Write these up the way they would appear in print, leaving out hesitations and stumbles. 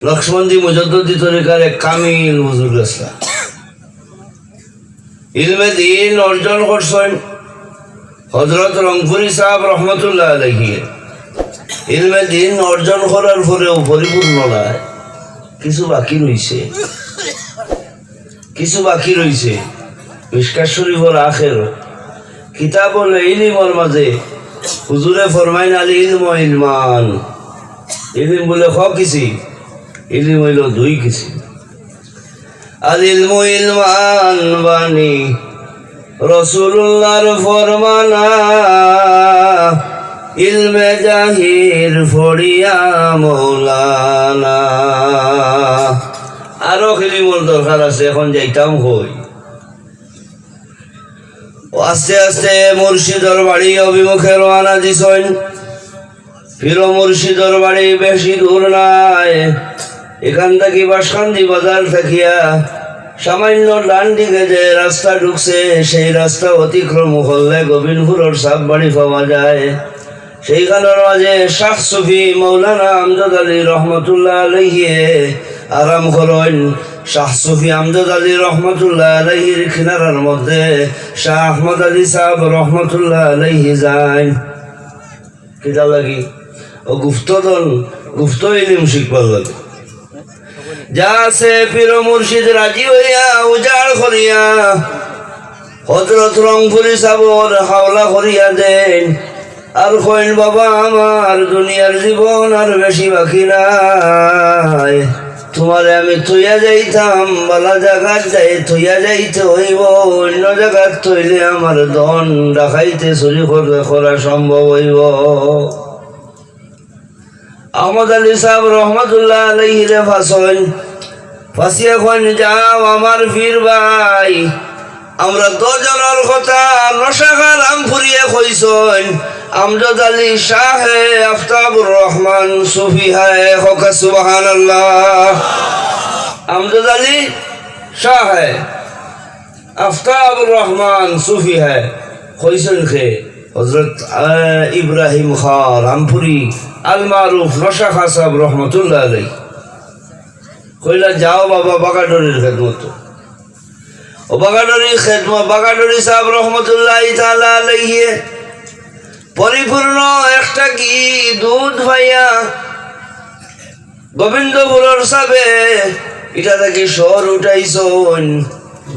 লক্ষ্মণজি মুজদ্দদি তরিকার এক কামিল হুজুর আসলা ইলমে দিন অর্জন করছেন হযরত রংপুরি সাহেব রহমতুল্লাহ আলাইহি। ইলমে দিন অর্জন করার পরেও পরিপূর্ণ নয়, কিছু বাকি রয়েছে। মিশকাত শরীফের আখের কিতাবুল ইলমের মাঝে হুজুরে ফরমাইন আল ইলম ইলমান। ইলম বলে কিছি, ইলম হইল দুই কিছি। আল ইলমু ইলমান বাণী রাসূলুল্লাহর ফরমানা, ইলমে জাহির ফড়িয়া মৌলানা। আরো ইলমের দরকার আছে, এখন যাইতাম হই। আস্তে আস্তে মুর্শিদর বাড়ি অভিমুখে রওনা দিছেন। পীর মুর্শিদর বাড়ি বেশি দূর নাই, এখান থেকে বাসকান্দি বাজার থাকিয়া সামান্য ডান দিকে যে রাস্তা ঢুকছে, সেই রাস্তা অতিক্রম করলে গোবিন্দপুরের সাপ বাড়ি পাওয়া যায়। সেইখানের মাঝে শাহ সুফি মৌলানা আমজাদ আলী রহমতুল্লাহ আলাইহি আরাম করেন। শাহ সুফি আমজাদ আলী রহমতুল্লাহ আলাইহির কিনারার মধ্যে শাহ আহমদ আলী সাহেব রহমতুল্লাহ আলাইহি যায়। কিতা লাগি ও গুপ্ত ইলম শিখবার লাগে। যা আছে পীর মুর্শিদ রাজি হইয়া উজাড় করিয়া হযরত রংপুরি সাবর হাওলা করিয়া দেন। আর কইন, বাবা আমার দুনিয়ার জীবন আর বেশি বাকি নাই, তোমারে আমি থইয়া যাইতাম বালা জায়গার যাই থইয়া যাইতে হইব, অন্য জায়গার থইলে আমার ধন ডাকাইতে চুরি করা সম্ভব হইব। আহমদ আলী সাহেব রহমতুল্লাহ আলাইহি রে ফাঁসিয়া কইন, যাও আমার পীর ভাই, আমরা দুজনের কথা নশাখা রামপুরিয়া কইছেন। আমজাদ আলী শাহে আফতাবুর রহমান সুফি হায় হকা সুবহানাল্লাহ। আমজাদ আলী শাহে আফতাবুর রহমান সুফি হায় কইছেন খে হযরত ইব্রাহিম খাঁ রামপুরি আল মারুফ নশাখা সাহেব রহমতুল্লাহ আলাইহি। কইলা, যাও বাবা বাগাডরির খেদমত। ও বাগাডরি সাহেব রহমতুল্লাহ তাআলা আলাইহি পরিপূর্ণ একটা কি দুধ ভাইয়া গোবিন্দপুরের সাবে এটা থেকে সর উঠাইছন,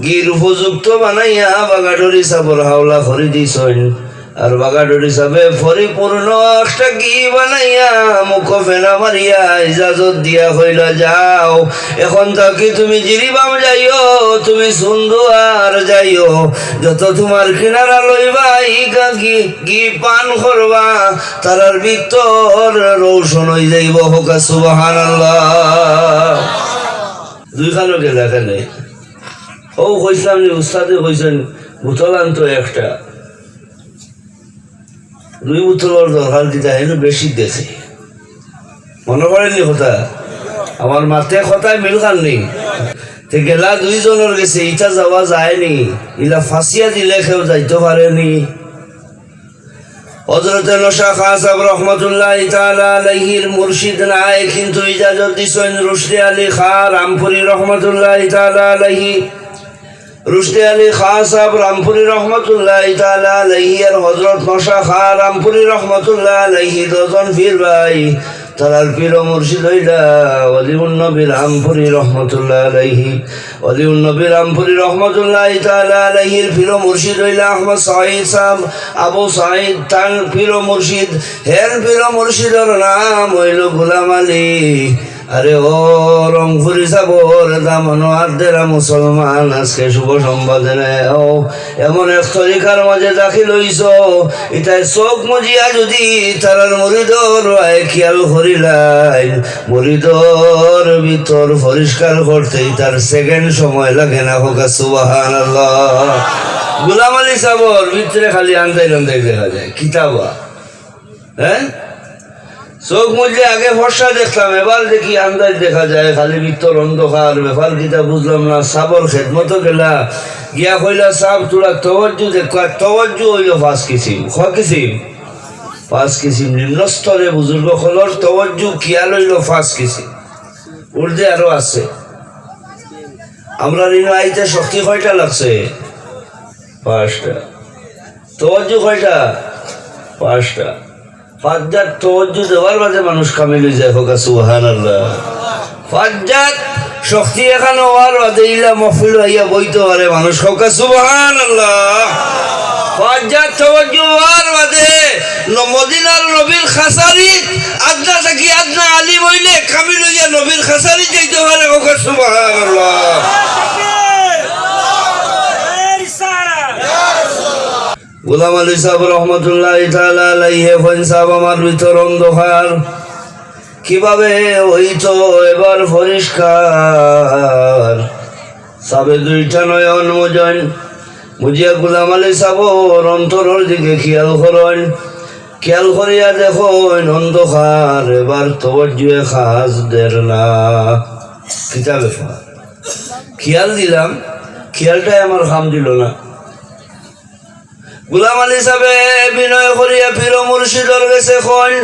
গির উপযুক্ত বানাইয়া বাগাডরি সাহেবের হাওলা করে দিছন। আর বাগাডরি সাহেবে পরিপূর্ণ একটা কি বানাইয়া মুখ ফেনা মারিয়া ইজাজত দিয়া হইলা, যাও এখন তাকে তুমি জিরিবাম যাইও, তুমি সুন্দর যাইও, যত তোমার কিনারা লইবা ইকা কি পান করবা তারার ভিতর রৌশন হয়ে যাইব হোকা সুবহানাল্লাহ। দুইখানো গেলা কেনে ও কইসলাম যে উস্তাদে কইছেন বোতল আনতো একটা, দুই বোতলের দরকার দিতা হেন বেশি দেখে মনে করেননি কথা আমার মাথায় কথায় মিল খাননি তে গেলা দুইজনের গেছে, ইটা যাওয়া যায়নি, ইলা ফাঁসিয়া দিলে কেউ যাইতে পারেনি। হযরত নশা খাঁ সাহেব রহমতুল্লাহ তাআলা আলাইহির মুর্শিদ নাই, কিন্তু ইজাজত দিছেন রুশদি আলী খাঁ রামপুরি রহমতুল্লাহ তাআলা আলাইহি। রুশদি আলী খাঁ সাহেব রামপুরি রহমতুল্লাহ তাআলা আলাইহি আর হযরত নশা খাঁ রামপুরি রহমতুল্লাহ আলাইহি দুজন পীর ভাই। তারার পীর মুর্শিদ হইলা ওলিউন নবী রামপুরি রহমতুল্লাহ আলাইহি। ওলিউন নবী রামপুরি রহমতুল্লাহ তাআলা আলাইহির পীর মুর্শিদ হইলা আহমদ সাঈদ সাহেব আবু সাঈদ তার পীর মুর্শিদ। হের পীর মুর্শিদের নাম হইল গোলাম আলী। আরে ও রংপুরি সাবর দামনো আদেরা মুসলমান, আজকে শুভ সম্পাদনে ও এমন এক তরিকার মাঝে দাখিল হইছ, এটাই চোখ মজিয়া যদি তারার মরিদর খেয়াল করিলাই, মরিদর ভিতর পরিষ্কার করতেই তার সেকেন্ড সময় লাগে না হোকা সুবহানাল্লাহ। গোলাম আলী সাবর ভিতরে খালি আন্দাই দেখা যায় কিতাবা, হ্যাঁ চোখ মুজলে আগে ফর্সা দেখলাম, এবার দেখি আন্দাজ দেখা যায় খালি ভিতর অন্ধকার। ব্যাপার কিতা বুঝলাম না। সাবর খেদমত গেলা গিয়া কইলা, সাব তোরা তওয়াজ্জু দেখ, তওয়াজ্জু হইল 5 কিসিম, 5 কিসিম নিম্ন স্তরে বুজুর্গ হলর তওয়াজ্জু কিয়া লইল 5 কিসিম। উর্দে আরো আছে। আমরা ঋণ আইতে শক্তি কয়টা লাগছে? 5টা। তওয়াজ্জু কয়টা? 5টা। 5 তওয়াজ্জু দেওয়ার বাদে মানুষ কামিল হয়ে যায়। হোক সুবহানাল্লাহ। 5 শক্তি এখানে হওয়ার বাদে ইলা মহফিল হইয়া বইতে পারে মানুষ। হোক সুবহানাল্লাহ। 5 তওয়াজ্জু হওয়ার বাদে মদিনার নবীর খাসারি আদনা থাকি আদনা আলিম হইলে কামিল হইয়া নবীর খাসারি যাইতে পারে। হোক সুবহানাল্লাহ। গোলাম আলী সাহেব রহমতুল্লাহ তাআলা আলাইহি সাহেব আমার ভিতর অন্ধকার কিভাবে হইতো এবার পরিষ্কার। সাবে 2টা নয়ন মুজন মুজিয়া গোলাম আলী সাহেবর অন্তরের দিকে খেয়াল করেন। খেয়াল করিয়া দেখেন অন্ধকার এবার তওয়াজ্জুয়ে খাস দের না। কিতা ব্যাপার? খেয়াল দিলাম, খেয়ালটাই আমার কাম দিল না। গোলাম আলী সাহেব বিনয় করিয়া পীর মুর্শিদর কাছে কইন,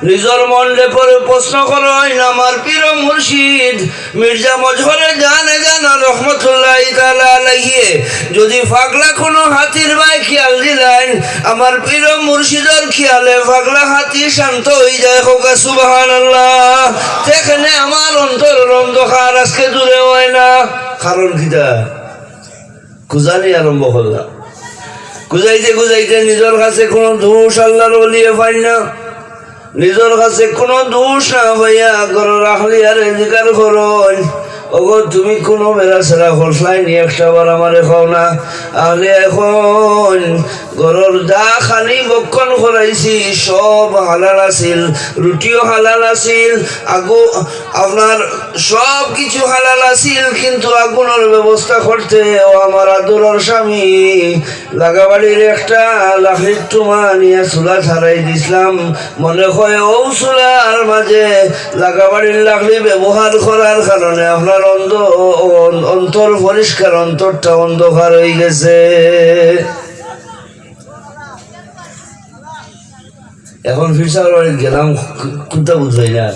নিজের মনে পরে প্রশ্ন করেন, আমার পীর মুর্শিদ মির্জা মজহরে জানে জানা রহমতুল্লাহ তাআলা আলাইহি যদি পাগলা কোনো হাতির ভাই খেয়াল দিলেন, আমার পীর মুর্শিদর খেয়ালে পাগলা হাতি শান্ত হয়ে যায়। হোক সুবহানাল্লাহ। সেখানে আমার অন্তর অন্ধকার আজকে দূরে হয় না। কারণ কিটা? খুঁজানি আরম্ভ করলাম। খুঁজাইতে খুঁজাইতে নিজের কাছে কোনো দোষ আল্লাহর ওলিয়ে পাই না। নিজের কাছে কোনো দোষ না ভাইয়া করো রাখলি আর জিকার করন। ওগো তুমি কোনো বেড়া সেরা খরসলাই নি একটা বার আমারে খাও না। আহলে এখন ঘরের যা খালি বক্ষণ করাইছি সব হালাল আছিল, রুটিও হালাল আছিল, আপনার সব কিছু হালাল আছিল, কিন্তু আগুনের ব্যবস্থা করতে ও আমার আদরের স্বামী লাগাবাড়ির একটা লাকড়ির টুমা নিয়ে চুলা ছাড়াই দিছিলাম। মনে হয় ও চুলার মাঝে লাগাবাড়ির লাকড়ি ব্যবহার করার কারণে আপনার অন্তর পরিষ্কার, অন্তরটা অন্ধকার হয়ে গেছে। এখন ফিরসার বাড়ি গেলাম, কুতা বুঝাই না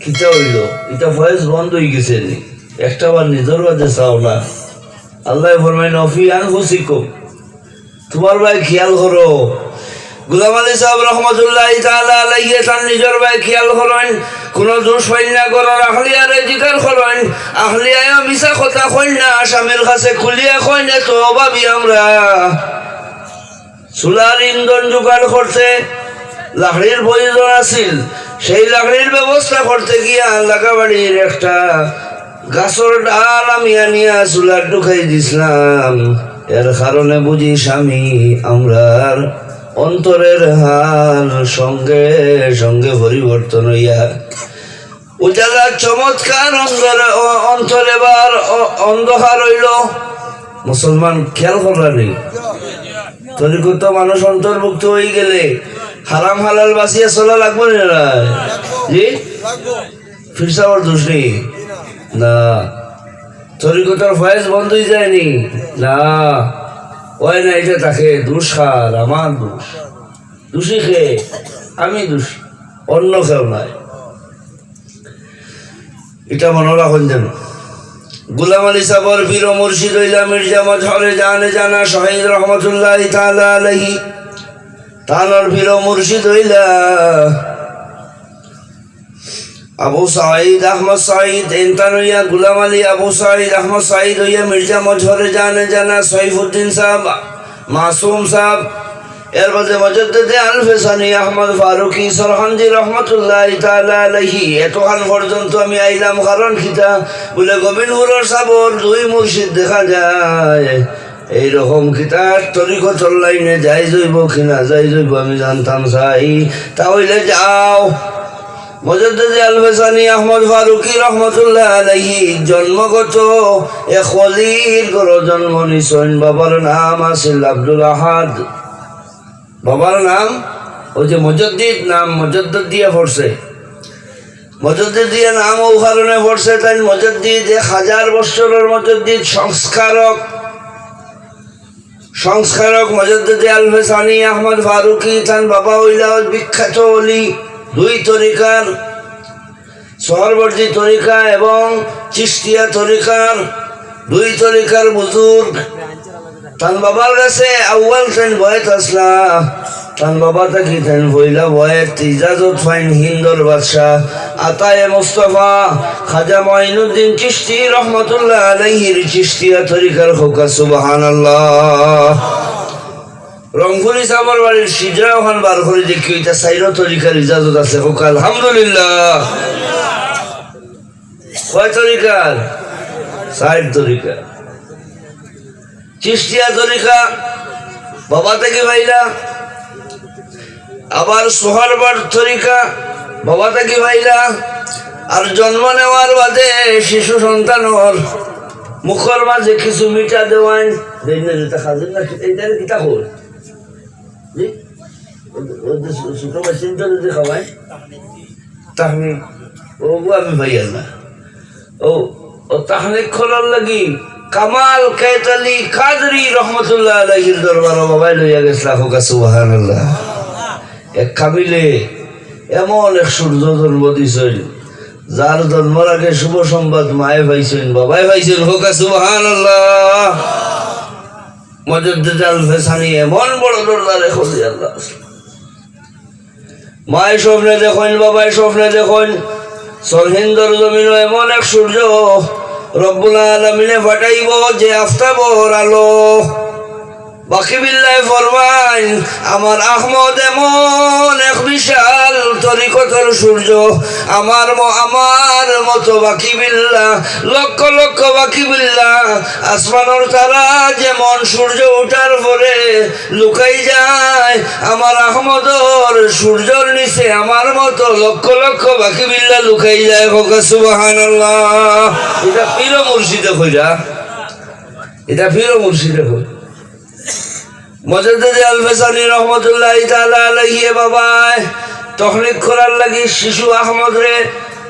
কিতা হইল। এটা ফয়েজ বন্ধ হয়ে গেছে, একটা বার নিজের বাদে চাও না। আল্লাহ ফরমাই নফি আনফুসিকুম, তোমার ভাই খেয়াল করো। গোলাম আলী সাহেব রহমতুল্লাহ তাআলা আলাইহি তার নিজের ভাই খেয়াল করেন, কোন দোষ পাই না করার আহলিয়ারে জিকার করেন। আহলিয়ায় মিশা কথা কই না, স্বামীর কাছে খুলিয়া কই না। তো ভাবি আমরা চুলার ইন্ধন জোগাড় করতে লাকড়ির প্রয়োজন আছিল, সেই লাকড়ির ব্যবস্থা করতে গিয়া লাগাবাড়ির একটা গাছর ডাল আমি আনিয়া চুলার ঢুকাই দিছিলাম। এর কারণে বুঝি স্বামী আমরার অন্তরের হাল সঙ্গে সঙ্গে পরিবর্তন হইয়া উজালা চমৎকার অন্তর এবার অন্ধকার হইল। মুসলমান খেয়াল করলানি তরিকত মানুষ অন্তর্ভুক্ত হয়ে গেলে হারাম হালাল বাঁচিয়ে চলা লাগবে না? জি ফিরসাওয়ার দোষ নেই না। তরিকতার ফয়েজ বন্ধ হয়ে যায়নি না, ওই না। এটা তাকে দোষ খার, আমার দোষ, দোষী খেয়ে আমি দোষ, অন্য কেউ নাই। এটা মনে রাখুন যেন। গোলাম আলী সাবর পীর মুর্শিদ হইলা মির্জা মজহরে জানে জানা শহীদ রহমতুল্লাহ তাআলা আলাইহি তানোর পীর মুর্শিদ হইলা আবু সাঈদ আহমদ সাঈদ এনতান হইয়া গোলাম আলী আবু সাঈদ আহমদ সাঈদ হইয়া মির্জা মজহরে জানে জানা সৈফুদ্দিন সাহেব মাসুম সাহেব। এর মাঝে মজদ্দেদে আলফেসানি আহমদ ফারুকি সরহানজি রহমতুল্লাহ তাআলা আলাইহি এতক্ষণ পর্যন্ত আমি আইলাম। কারণ খিতা বলে গোবিন্দপুরের সাবর 2 মুর্শিদ দেখা যায়। এইরকম কিতার তরিকত লাইনে যাই যাইব কিনা যাই যাইব আমি জানতাম চাই। তাহলে যাও। মজদ্দেদে আলফেসানি আহমদ ফারুকি রহমতুল্লাহ আলাইহি জন্মগত এক ওলির ঘরে জন্ম নিছেন। বাবার নাম আছিল আব্দুল আহাদ। বাবার নাম ওই যে মজদ্দিদ, নাম মজদ্দিদ দিয়ে পড়ছে। মজদ্দিদ দিয়ে নাম ও কারণে পড়ছে তাই মজদ্দিদ 1000 বছরের মজদ্দিদ, সংস্কারক। মজদ্দেদে আলফেসানি আহমদ ফারুকি তান বাবা হইলা বিখ্যাত ওলি 2 তরিকার। সোহরবর্দী তরিকা এবং চিশতিয়া তরিকার দুই তরিকার বুজুর্গ তান বাবার কাছে আউয়াল ট্রেন বয়েত আসলা তান বাবা থাকি ট্রেন বইলা বয়েত ইজাজত ফাইন হিন্দর বাদশাহ আতায়ে মুস্তফা খাজা মঈনুদ্দিন চিশতি রহমতুল্লাহ আলাইহির চিশতিয়া তরিকার হোকা সুবহানাল্লাহ। রংপুরি সাবর বাড়ির সিজরা ওখান বার করে দেখি ওইটা সাইরো তরিকার ইজাজত আছে হোক আলহামদুলিল্লাহ। কয় তরিকার? সাইড তরিকা। চিশতিয়া তরিকা বাবা থেকে ভাইলা, আবার সোহারবার তরিকা বাবা থেকে ভাইলা, আর জন্ম নেওয়ার বাদে শিশু সন্তানর মুখর মাঝে কিছু মিঠা দেওয়ান খাজেন না এইটার কিতা হল ছোট বাচ্চা যদি খাওয়াই তাহলে ও আমি ভাইয়া না ও তাহলে খোলার লাগি কামাল কায়তালি কাদরি রহমতুল্লাহ আলাইহির দরবার বাবাই লইয়া গেছিল হোকা সুবহানাল্লাহ। এক কাবিলে এমন এক সূর্য জন্ম দিছেন যার জন্মের আগে শুভ সংবাদ মায়ে পাইছেন বাবাই পাইছেন হোকা সুবহানাল্লাহ। মুজাদ্দিদ আল ফেসানি এমন বড় দরবারে খোঁজে আল্লাহ মায়ের স্বপ্নে দেখেন বাবাই স্বপ্নে দেখেন সরহিন্দর জমিন এমন এক সূর্য রব্বুল আলামিনে ফাটাইব যে আফতাবর আলো। বাকি বিল্লাহ ফরমাইন আমার আহমদ এমন এক বিশাল তরিকতর সূর্য আমার মতো বাকি বিল্লাহ লক্ষ লক্ষ বাকি বিল্লাহ আসমানের তারা যেমন সূর্য ওঠার পরে লুকাই যায় আমার আহমদর সূর্যর নিচে আমার মতো লক্ষ লক্ষ বাকি বিল্লাহ লুকাই যায় হোক সুবহানাল্লাহ। এটা পীর মুর্শিদে কইরা, এটা পীর মুর্শিদে কই মুজাদ্দিদ আল ফেসানি রহমতুল্লাহ তাআলা আলাইহি বাবায় তখনিক করার লাগি শিশু আহমদ রে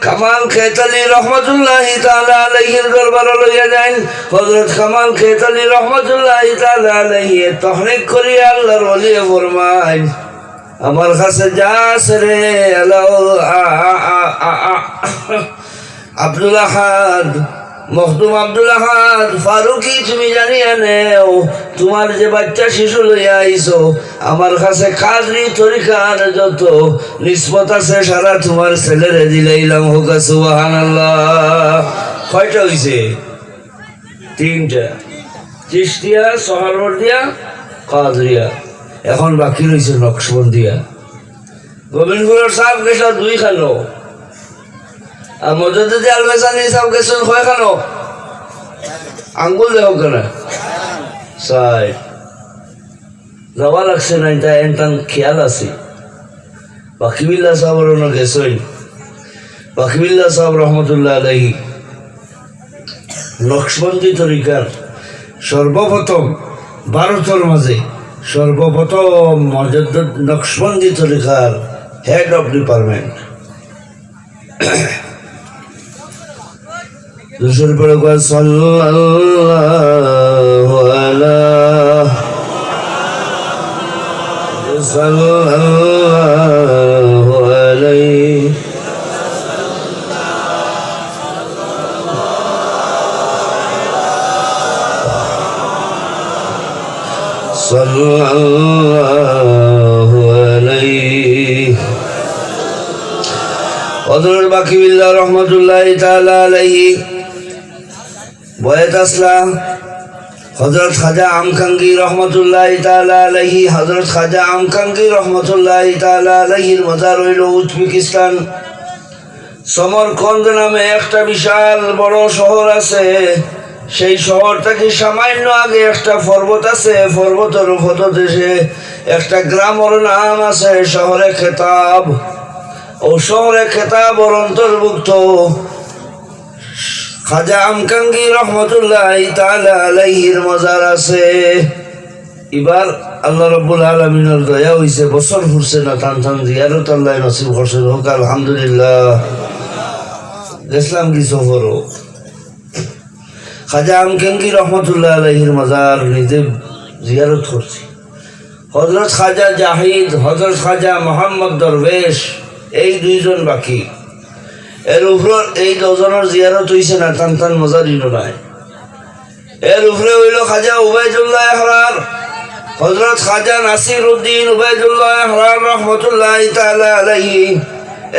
কামাল খেতালি রহমতুল্লাহ তাআলা আলাইহির দরবার লইয়া যান। হযরত কামাল খেতালি রহমতুল্লাহ তাআলা আলাইহি তখনিক করিয়া আল্লাহর ওলি ফরমায় আমার কাছে যাস রে আব্দুল আহাদ মখদুম আব্দুল আহাদ ফারুকি তুমি জানিয়া নেও তোমার যে বাচ্চা শিশু লইয়া আইছো আমার কাছে কাদরি তরিকার যত নিসবত আছে সারা তোমার ছেলেরে দিলাইলাম হোক সুবহানাল্লাহ। কয়টা হইছে? তিনটা, চিশতিয়া, সোহরওয়ার্দিয়া, কাদরিয়া। এখন বাকি রয়েছে নকশবন্দিয়া। গোবিন্দপুরের সাহেব গেছে দুই খানো আর মুজাদ্দিদ আল ফেসানি সাহেব গেছেন কয় খানো? আঙ্গুল দেহ কেনা সাই যাওয়া লাগছে না এটা এনতান খেয়াল আছে। বাকিবিল্লাহ সাহেবের গেছেন বাকিবিল্লাহ সাহেব রহমতুল্লাহ আলাইহি নকশবন্দি তরিকার সর্বপ্রথম ভারতের মাঝে সর্বপ্রথম মুজাদ্দিদ নকশবন্দি তরিকার হেড অফ ডিপার্টমেন্ট। দুশোর পরে সাল্লাল্লাহু আলাইহি সাল্লাল্লাহু আলাইহি হযরত বাকিবিল্লাহ রহমতুল্লাহ তাআলা আলাইহি বয়েত আসলা হযরত খাজা আমকাঙ্গি রহমতুল্লাহ তাআলা আলাইহি হযরত খাজা আমকাঙ্গি রহমতুল্লাহ তাআলা আলাইহির মাজার হইল উজবেকিস্তান সমরকন্দ নামে একটা বিশাল বড় শহর আছে। সেই শহরটাকে সামান্য আগে একটা পর্বত আছে, পর্বতের উপদেশে একটা গ্রামের নাম আছে শহরে খেতাব। ও শহরে খেতাবর অন্তর্ভুক্ত খাজা আমকাঙ্গি রহমতুল্লাহ তাআলা আলাইহির মাজার আছে। এবার আল্লাহ রাব্বুল আলামিনের দয়া হইছে বছর ফুরছে না টান টান জিয়ারত আল্লাহ নসিব করছে হোক আলহামদুলিল্লাহ। গেছিলাম কি সফরও খাজা আমকাঙ্গি রহমতুল্লাহ আলাইহির মাজার নিজে জিয়ারত করছি। হযরত খাজা জাহিদ হযরত খাজা মোহাম্মদ দরবেশ এই দুইজন বাকি এর উপর এই দজনের জিয়ারত হইছে না, টান টান মজা দিল নাই। এর উপরে হইল খাজা উবাইদুল্লাহ আহরার, হযরত খাজা নাসির উদ্দিন উবাইদুল্লাহ আহরার রহমতুল্লাহি তাআলা আলাইহি।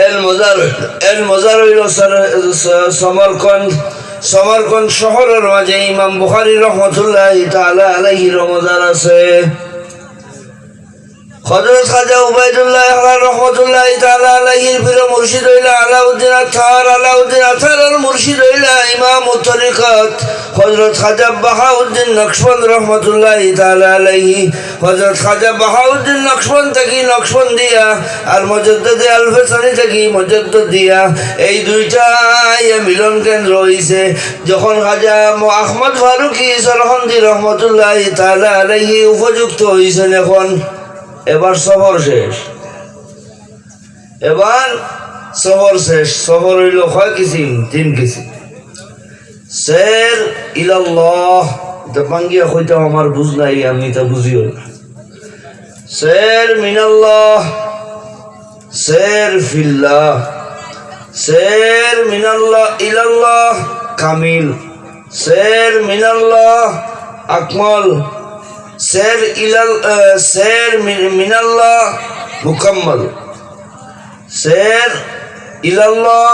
এর মজার হইল সমরকন্দ শহরের মাঝে ইমাম বুখারী রহমতুল্লাহি তাআলা আলাইহির মজার আছে। হযরত খাজা উবাইদুল্লাহ আহরার রহমতুল্লাহি তাআলা আলাইহির পীর মুর্শিদ হইলা আলাউদ্দিন আথার মুর্শিদ হইলা ইমাম তরিকত হযরত খাজা বাহাউদ্দিন নকশবন্দ রহমতুল্লাহি তাআলা আলাইহি। হযরত খাজা বাহাউদ্দিন নকশবন্দ থেকে নকশবন্দিয়া আর মুজাদ্দিদ আল-ফিসানি থেকে মুজাদ্দিদিয়া, এই দুইটা মিলন কেন্দ্র হইছে যখন খাজা আহমদ ফারুকী সরহন্দি রহমতুল্লাহি তাআলা আলাইহি উপযুক্ত হইছেন। এখন এবার সফর শেষ, সফর হইল কয় কিসিম? 3 কিসিম। সের ইলাল্লাহ, এটা পাঙ্গিয়া কইতাম আমার বুঝ নাই, আমি তা বুঝিও না। সের মিনাল্লাহ, সের ফিল্লাহ, সের মিনাল্লাহ ইলাল্লাহ কামিল, সের মিনাল্লাহ আকমল, সের মিনাল্লাহ মুকাম্মল, সের ইলাল্লাহ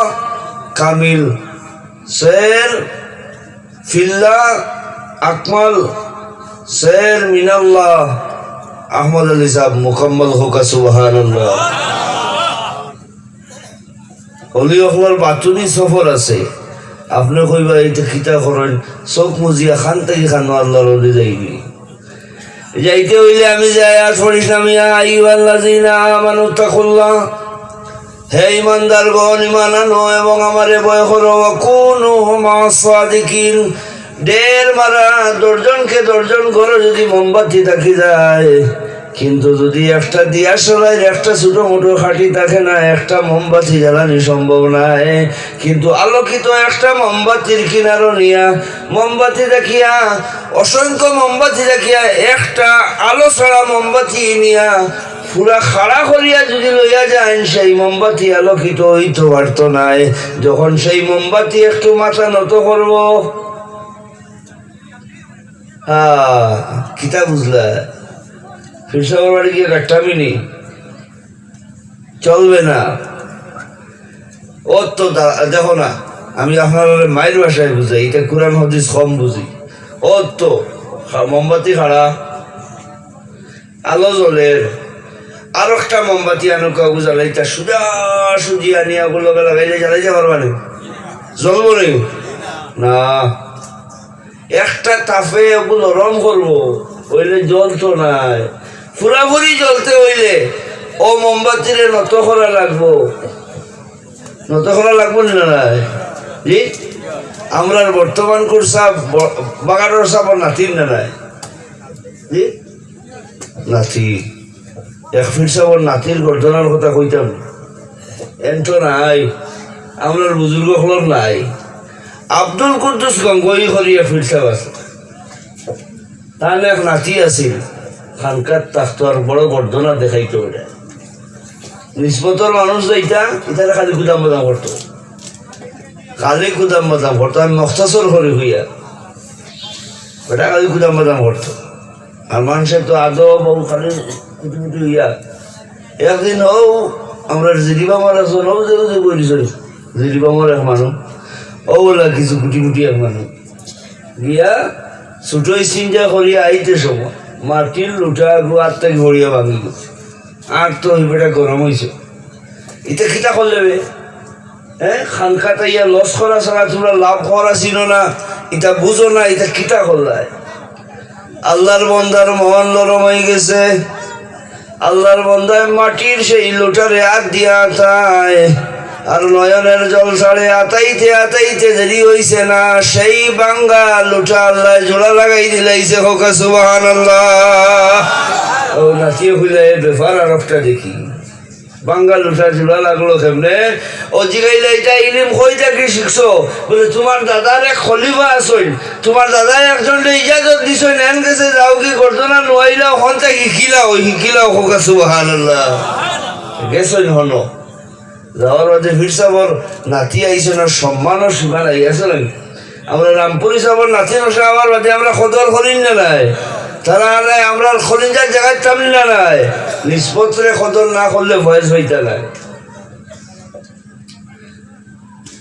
কামিল, সের ফিল্লাহ আকমল, সের মিনাল্লাহ আহমদ আলী সাহেব মুকাম্মল হোকা সুবহানাল্লাহ। অলি অখলার বাতুনি সফর আছে, আপনি কইবা এইটা কিতা করেন, চোখ মুজিয়া খান থেকে খানো আল্লাহর অলি যাইবি। যাইতে হইলে আমি যাই আর পড়িস আমি আইয়ুহাল্লাযীনা আমানু তাকুল্লাহ, হে ইমানদারগণ ঈমান আনো এবং আমারে ভয় করো, ওয়া কুনু মা'আস সাদিকিন, ঢের মারা দর্জনকে দর্জন করো যদি মোমবাতি থাকি যায়, কিন্তু যদি একটা দিয়া সরাই একটা ছোট মোটো খাটি থাকে না, একটা মোমবাতি জ্বালানি সম্ভব নাই। কিন্তু আলোকিত একটা মোমবাতির কিনারো নিয়া মোমবাতি দেখিয়া, অসংখ্য মোমবাতি দেখিয়া একটা আলো ছাড়া মোমবাতি নিয়া পুরা খাড়া করিয়া যদি লইয়া যান, সেই মোমবাতি আলোকিত হইতে পারত নাই। যখন সেই মোমবাতি একটু মাথা নত করব, কিতা বুঝলা? ফিরসাবার বাড়ি গিয়ে কাট্টামিনি চলবে না। ও তো দেখো না, আমি আপনার মায়ের ভাষায় বুঝাই, এটা কোরআন হাদিস কম বুঝি। ও তো মোমবাতি খাড়া, আলো জ্বলের, আর একটা মোমবাতি আনুকা বুঝালে এটা সুজা সুজি আনিয়া গুলো লাগাইলে জ্বালাইতে পারবা না, জ্বলব না। একটা তাপে ওগুলো রং করবো, হইলে জ্বলতো নাই। পুরাপুরি জ্বলতে হইলে ও মোমবাতিরে নত করা লাগবো, নত করা লাগবো না নাই? জি, আমরা বর্তমান সাপ বাগানোর সাপ নাতির না নাই? জি নাতি, এক ফির সাপর নাতির গর্দনার কথা কইতাম, এনতো নাই, আমরা বুজুর্গ হলর নাই। আব্দুল কুদ্দুস গঙ্গোই করিয়া ফিরসাব আছে, তাহলে এক নাতি আছিল, খানকার তাখতার বড় গর্দনা দেখাইতো। ওটা নিসবতর মানুষ যাইতা, ইতারা খালি কুদাম বাদাম করতো, খালি কুদাম বাদাম করতো। আমি মখতাসর করি হইয়া ওটা খালি কুদাম বাদাম করতো। আর মানুষের তো আদব বউ খালি কুটি কুটি হইয়া। একদিন হও আমরা জিরিবামার আছেন, হও যে বলি জিরিবামার এক মানুষ, ও বলা কিছু কুটি কুটি এক মানুষ গিয়া ছুটোই চিন্তা করিয়া আইতে সময় মাটির লুটা গুয়ার থেকে ভরিয়া ভাঙি গেছে। আর তো বেটা গরম হয়েছে, এটা কিতা করলে খানখাতা ইয়া লস করা ছাড়া তোমরা লাভ করা ছিল না, এটা বুঝো না, এটা কিতা করলাই। আল্লাহর বন্দার মন নরম হয়ে গেছে। আল্লাহর বন্দায় মাটির সেই লোটারে হাত দিয়া আতায়, আর নয়নের জল ছাড়ে আতাইতে আতাইতে দেরি হইছে না, সেই বাঙ্গা লোটা আল্লাহ জোড়া লাগাই দিলাইছে। হোকা সুবহানাল্লাহ। ও নাচিয়ে খুলে ব্যাপার আর একটা দেখি, বাঙ্গা লোটা জোড়া লাগলো কেমনে? ও জিগাইলে এটা ইলিম কই থাকি শিখছো? বলে তোমার দাদার এক খলিফা আসইন, তোমার দাদা একজন ইজাজত দিছইন, এন গেছে যাও কি করতো না নোয়াইলাও হন থাকি শিখিলাও শিখিলাও। হোকা সুবহানাল্লাহ। গেছইন হন যাওয়ার বাদে ফির সাবর নাতি আইসে না সম্মানও সীমা নাই আছে নাকি আমরা রামপুরি সাবর নাতি নসে আমার বাদে আমরা সদর করিন না নাই তারা নাই আমরা খলিঞ্জার জায়গায় চামলি না নাই নিষ্পত্রে সদর না করলে ভয়েস হইতে নাই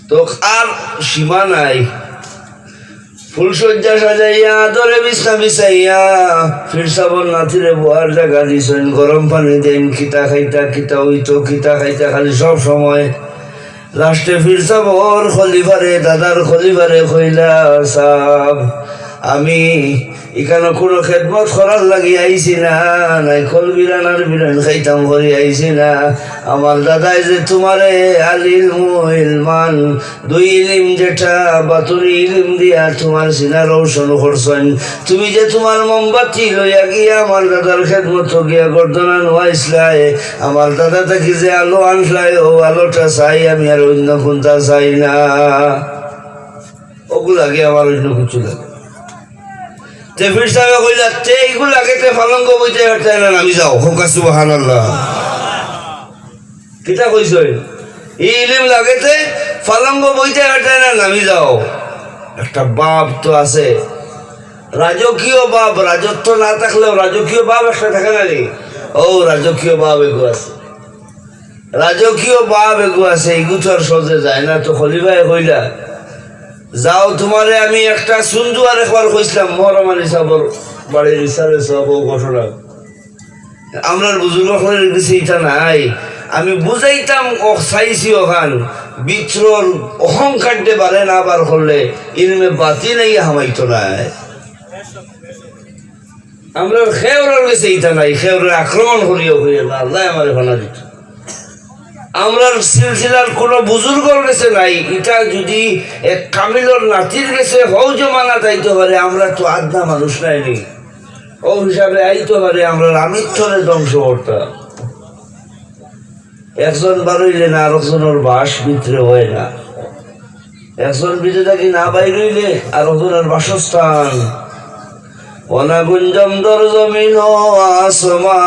তো আর সীমা নাই ফুলসজ্জা সাজাইয়া দরে বিছনা বিছাইয়া ফির সাবর নাতিরে বোয়ার জায়গা দিছেন গরম পানি দেন খিতা খাইতা খিতা হইতো খিতা খাইতা খালি সব সময় লাস্টে ফির সাবর খলিফারে দাদার খলিফারে কইলা সাব আমি এখানে কোনো খেদমত করার লাগি আইছি না নাই খল বিরান আর বিরান খাইতাম করি আইছি না আমার দাদাই যে তোমারে আল ইলমু ইলমান দুই ইলিম যেটা বাতুরি ইলিম দিয়া তোমার সিনা রৌশন করছেন তুমি যে তোমার মোমবাতি লইয়া গিয়া আমার দাদার খেদমত গিয়া গর্দনা নোয়াইসলাই আমার দাদা থেকে যে আলো আনসলাই ও আলোটা চাই আমি আর অন্য কোনটা চাই না ওগুলাকে আমার অন্য কিছু লাগে তে ফির সাহেব কইলা তে এইগুলো আগেতে ফালঙ্গ বইতে হাঁটতে না নামি যাও হোকা সুবহানাল্লাহ কিতা কইছ এই ইলিম লাগেতে ফালঙ্গ বইতে হাঁটতে না নামি যাও একটা বাপ তো আছে রাজকীয় বাপ রাজত্ব না থাকলেও রাজকীয় বাপ একটা থাকে না রে ও রাজকীয় বাপ এগু আছে রাজকীয় বাপ এগু আছে এগু তো আর সহজে যায় না তো খলিফাই কইলা যাও তোমারে আমি একটা সুন্দর একবার কইছিলাম মহরমান হিসাবর বাড়ির হিসাবে সব ঘটনা আমরা বুজুর্গ কিছু এটা নাই আমি বুঝাইতাম চাইছি ওখান বিত্রর অহংকার দে বারে না বার করলে ইলমে বাতি নাই হামাইতো নাই আমরা খেওরের গেছে এটা নাই খেওরের আক্রমণ করিও হইয়া না আল্লাহ আমার ভানা দিত আমরা সিলসিলার কোনো বুজুর্গর গেছে নাই এটা যদি এক কামিলর নাতির গেছে হও জমানা যাইতে পারে আমরা তো আধা মানুষ নাইনি ও হিসাবে আইতে পারে আমরা আমিত্বরে ধ্বংস করতাম একজন বারইলে না আর একজনের বাস ভিতরে হয় না একজন ভিতরে থাকি না বাইরইলে আর একজনের বাসস্থান অনা গুঞ্জম দর জমিন আসমা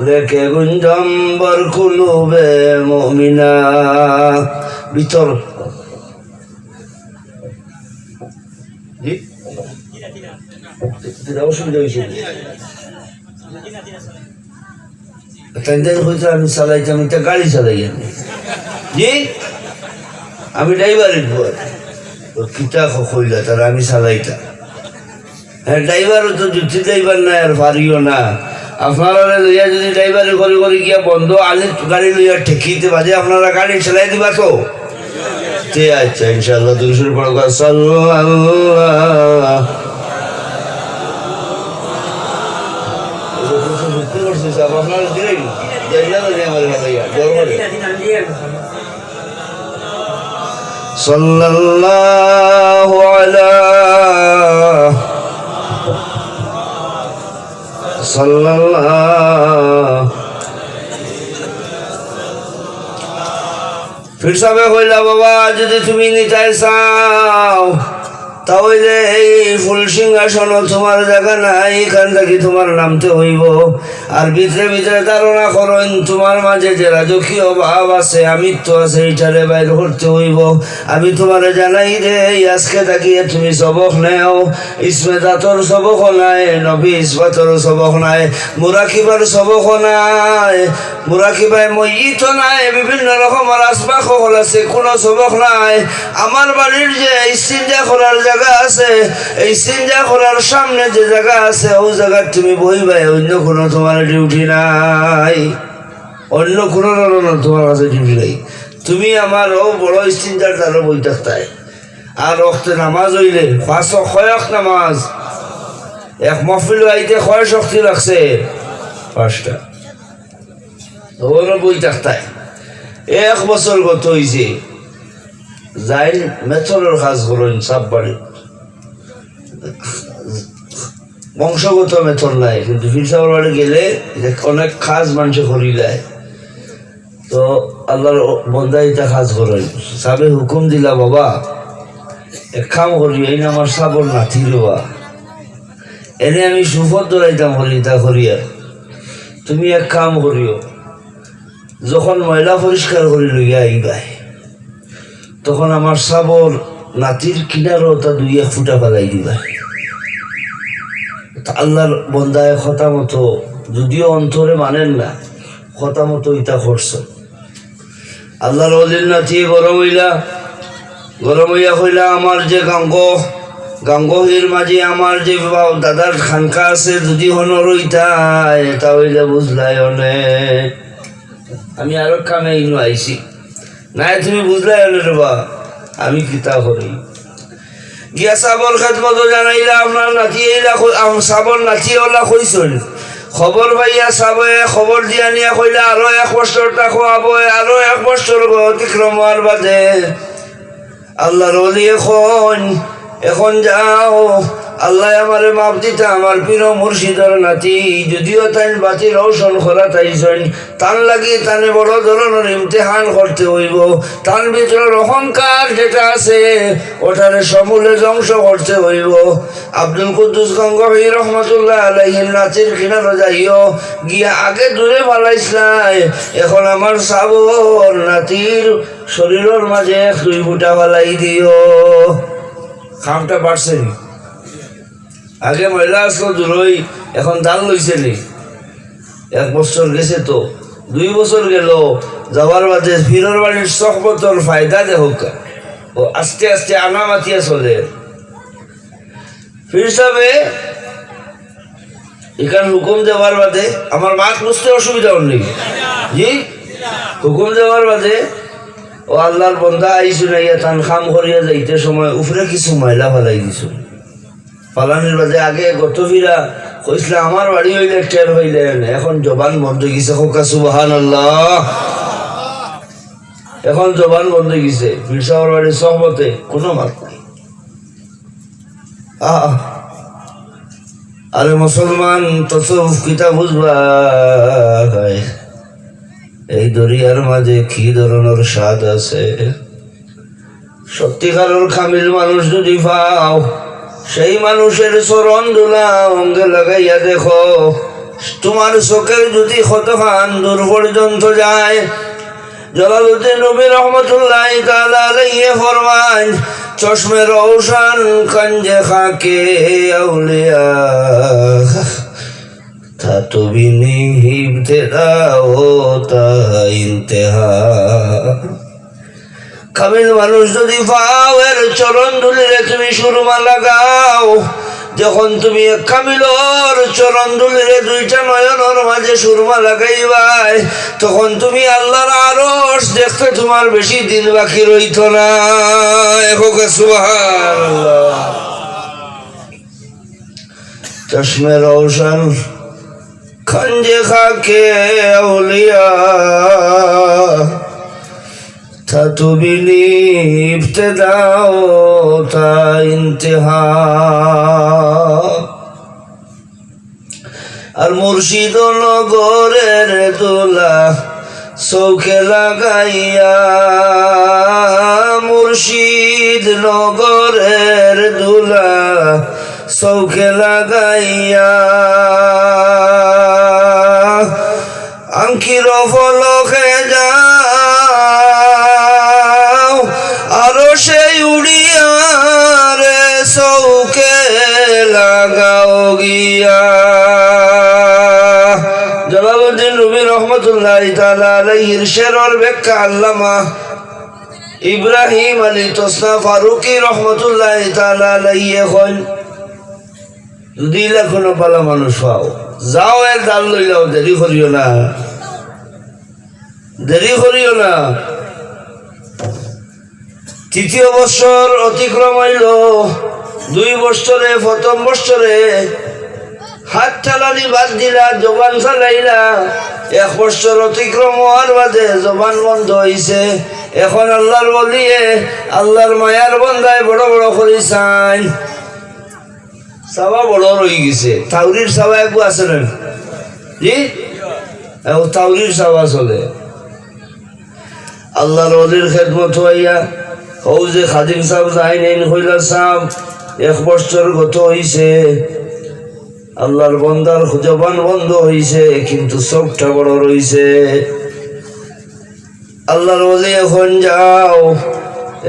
লেখে গুঞ্জম্বর কুলুবে মুমিনা ভিতর জি অসুবিধা হয়েছে আমি চালাইতাম এটা গাড়ি চালাই আমি জি আমি ড্রাইভারের কিতা কইলা তারা আমি চালাইতাম হ্যাঁ ড্রাইভারও তো জুতি ড্রাইভার নাই আর পারিও না আপনারা লইয়া যদি ড্রাইভারি করে করে গিয়া বন্ধ আলি গাড়ি লইয়া ঠেকিতে বাজে আপনারা গাড়ি চালাই দিবা তো তে আচ্ছা ইনশাআল্লাহ 200 পড়ো সাল্লাল্লাহ আপনারা দিলেন সাল্লাল্লাহু আলা ফির সাবে কইলা বাবা যদি তুমি নিতে চাও তাহলে এই ফুল সিংহাসন তোমার জায়গা নাই এখান থেকে তোমার নামতে হইব আর ভিতরে ভিতরে ধারণা করেন তোমার মাঝে যে রাজকীয় ভাব আছে আমিত্ব আছে এইটারে বাইর করতে হইব আমি তোমারে জানাই রে আজকে তাকিয়ে তুমি সবক নেও ইসমে দাতর সবক নাই নবী ইসবাতর সবক নাই মুরাকিবার সবক নাই মুরাকিবাই মইতো নাই বিভিন্ন রকমের আসবাব হল আছে কোনো সবক নাই আমার বাড়ির যে ইস্তিনজা করার জায়গা আছে এই সিনজা করার সামনে যে জায়গা আছে ওই জায়গা তুমি বইবাই অন্য কোনো তোমার ডিউটি নাই অন্য কোনো তোমার কাছে ডিউটি নাই তুমি আমার ও বড় ইস্তিনজার দ্বারা বই থাকতাই আর রক্তে নামাজ হইলে 500 কয়েক নামাজ এক মহফিল আইতে কয় শক্তি লাগছে 5টা ওরা বই থাকতাই 1 বছর গত হয়েছে যাই মেথরের কাজ করেন সব বাড়ি বংশগত মেথর নাই কিন্তু ফিরসাবার বাড়ি গেলে অনেক খাস মানুষ করি দেয় তো আল্লাহর বন্দাইটা কাজ করেন সাবে হুকুম দিলা বাবা এক কাম করি এই না আমার সাবর নাথি রোয়া এনে আমি সুফত দৌড়াইতাম করি তা করিয়া তুমি এক কাম করিও যখন ময়লা পরিষ্কার করে লইয়া আইবাই তখন আমার সাবর নাতির কিনারও তা 2-1 ফুটা ফেলাই দিবা। আল্লাহর বন্দায় কথা মতো, যদিও অন্তরে মানেন না, কথা মতো ইটা করছ। আল্লাহর অলির নাতি গরম হইয়া হইলা আমার যে গাঙ্গহির মাঝে আমার যে দাদার খানকা আছে, যদি হনর ইটাই এটা হইলে বুঝলাই অনেক। আমি আরো কামে ইনু আইছি নাই, তুমি বুঝলাই অনেক বা আমি কিতা করি গিয়া সাবর খেদমত জানাইলা আপনার নাতি এইলা সাবর নাতি ওলা কইসন। খবর পাইয়া সাবে খবর দিয়া নিয়া কইলা আরো 1 বছরটা খোয়াবো, আরো 1 বছর অতিক্রম হওয়ার বাদে আল্লাহর ওলি এখন যাও, আল্লাহ আমারে মাপ দিতা আমার প্রিয় মুর্শিদর নাতি, যদিও তাই বাতি রৌশন করা তাইছেন, তান লাগি তানে বড় ধরনের ইমতিহান করতে হইব, তার ভিতরের অহংকার যেটা আছে ওটারে সমূলে ধ্বংস করতে হইব। আব্দুল কুদ্দুস গঙ্গোহী রহমতুল্লাহ আলাইহির নাতির কিনারে যাইও, গিয়া আগে দূরে ফালাইছলাই, এখন আমার সাবর নাতির শরীরের মাঝে 1-2 ফুটা ফালাই দিও। খামটা বাড়ছে নি, আগে মহিলা আসলো দূরই, এখন দান লইছে নি। 1 বছর গেছে তো, 2 বছর গেল, যাওয়ার বাদে ফিরর বাড়ির সহবতর ফায়দা দেহক ও আস্তে আস্তে আনা মাতিয়া চলে। ফির সাহেবে এখানে হুকুম দেওয়ার বাদে আমার মাছ বুঝতে অসুবিধা নেই, জি হুকুম দেওয়ার বাদে ও আল্লাহর বন্ধা আইসু নাইয়া তান খাম করিয়া যাইতে সময় উপরে কিছু ময়লা ফালাই দিছো। পালানির বাদে আগে গত ফিরা কইসলে আমার বাড়ি হইলে টের হইলেন, এখন জবান বন্ধ গেছে, খোকা সুবহানাল্লাহ। এখন জবান বন্ধ গেছে, পীর সাহেবের বাড়ির সহমতে কোনো মাত নাই। আরে মুসলমান তসৌফ কিতা বুঝবা, এই দরিয়ার মাঝে কি ধরনের স্বাদ আছে। সত্যিকারের কামিল মানুষ যদি পাও, সেই মানুষের চরণ দুলা অঙ্গে লাগাইয়া দেখো, তোমার চোখের যদি কতখান দূর পর্যন্ত যায়। জালালউদ্দিন রুমি রহমতুল্লাহ তাআলা আলাইহি ফরমান, চশমে রওশন কঞ্জে খাকে আউলিয়া था तो भी नहीं इब्तिदा होता इंतहा। কামিল মানুষ যদি পাও, এর চরণ ধুলিরে তুমি সুরমা লাগাও। যখন তুমি কামিলর চরণ ধুলিরে 2টা নয়নের মাঝে সুরমা লাগাইবাই, তখন তুমি আল্লাহর আরশ দেখতে তোমার বেশি দিন বাকি রইত না। সুবহানাল্লাহ। চশমে রওশন खंजे खाके औलिया था तो भी इब्तिदा होता इंतहा। আর মুর্শিদ নগরের দোলা চৌকে লাগাইয়া, মুর্শিদ নগরের দোলা চৌকে লাগাইয়া, আঙ্কির ফলকে যাও, আরো সেই উড়িয়া রে চৌকে লাগাও গিয়া। জালালউদ্দিন রুমি রহমতুল্লাহ তাআলা আলাইহির শেরর ব্যাখ্যা আল্লামা ইব্রাহিম আলী তোসনা ফারুকি রহমতুল্লাহ তাআলা আলাইহি এখন, যদি কোনো পালা মানুষ পাও, যাও এর দাল লইলাও, দেরি করিও না, দেরি করিও না। 3য় বছর অতিক্রম হইল, 2 বছরে 1ম বছরে হাত চালানি বাদ দিলা, জবান চালাইলা। 1 বছর অতিক্রম হওয়ার বাদে জবান বন্ধ হইছে। এখন আল্লাহর বলিয়ে আল্লাহর মায়ার বন্দায় বড় বড় করিছান, সাবা বড় রয়ে গেছে। তাউরির সাবা একটু আছে না, জি তাউরির সাবা চলে। আল্লাহর ওলির খেদমত হইয়া ও যে খাদিম সাহেব যাইনেন হইলা সাহেব 1 বছর গত হইছে, আল্লাহর বন্দার জবান বন্ধ হইছে, কিন্তু চোখটা বড় রইছে। আল্লাহর ওলি এখন যাও,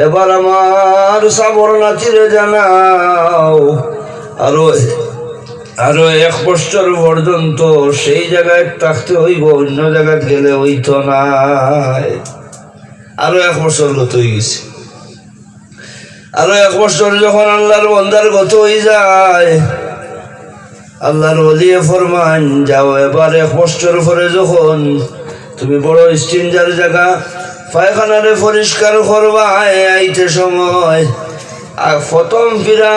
এবার আমার সাবর নাচিরে জানাও আরো আরো 1 বছর পর্যন্ত সেই জায়গায় থাকতে হইব, অন্য জায়গায় গেলে হইতো নাই। আরো 1 বছর গত হয়ে গেছে। আরো 1 বছর যখন আল্লাহর বন্দার গত হয়ে যায়, আল্লাহর ওলিয়ে ফরমান যাও, এবার 1 বছর পরে যখন তুমি বড় স্টিঞ্জার জায়গা পায়খানারে পরিষ্কার করবা, আইতে সময় প্রথম ফিরা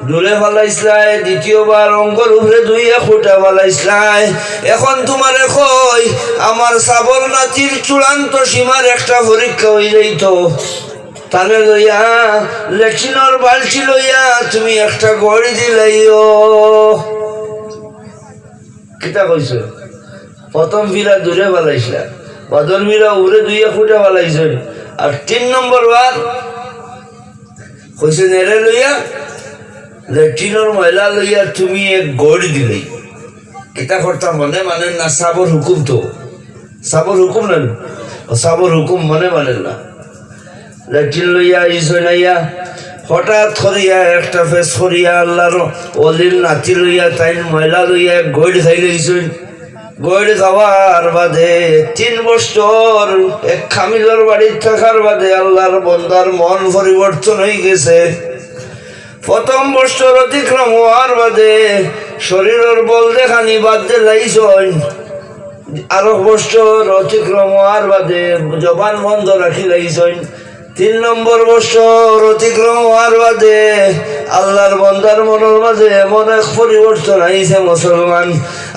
দূরে ফালাইছলাই, দ্বিতীয়বার অঙ্গর উপরে 2 ফুটা ফালাইছলাই। এখন তোমার কই আমার সাবর নাচির চূড়ান্ত সীমার একটা পরীক্ষা হয়ে যাইত, তানে লইয়া লেট্রিনের বালতি লইয়া তুমি একটা গড়ি দিলাইও। কিতা কইছ? প্রথম ফিরা দূরে ফালাইছলা, বাদর মিরা উপরে 2 ফুটা ফালাইছ, আর 3 নম্বর বার কইছে নেড়ে লইয়া লেট্রিনের ময়লা লইয়া তুমি এক গড়ি দিলেই। কিতা করতাম মনে মানে না? সাবর হুকুম তো, সাবর হুকুম না, সাবর হুকুম মনে মানে না। লেট্রিন লইয়া ইসো নাইয়া হঠাৎ করিয়া একটা ফেস করিয়া আল্লাহর অলির নাতি লইয়া তাই ময়লা লইয়া গড়ি খাইলে ইসুন। গড়ি খাওয়ার বাদে 3 বছর এক খামিলর বাড়ির থাকার বাদে আল্লাহর বন্দার মন পরিবর্তন হয়ে গেছে। প্রথম বছর অতিক্রম হওয়ার বাদে শরীরের বল দেখানি বাদ দিলাইছন। আরো বছর অতিক্রম হওয়ার বাদে জবান বন্ধ রাখি লাইছন। 3 নম্বর বছর অতিক্রম হওয়ার বাদে আল্লাহর বন্দার মনের মাঝে এমন এক পরিবর্তন আইছে মুসলমান।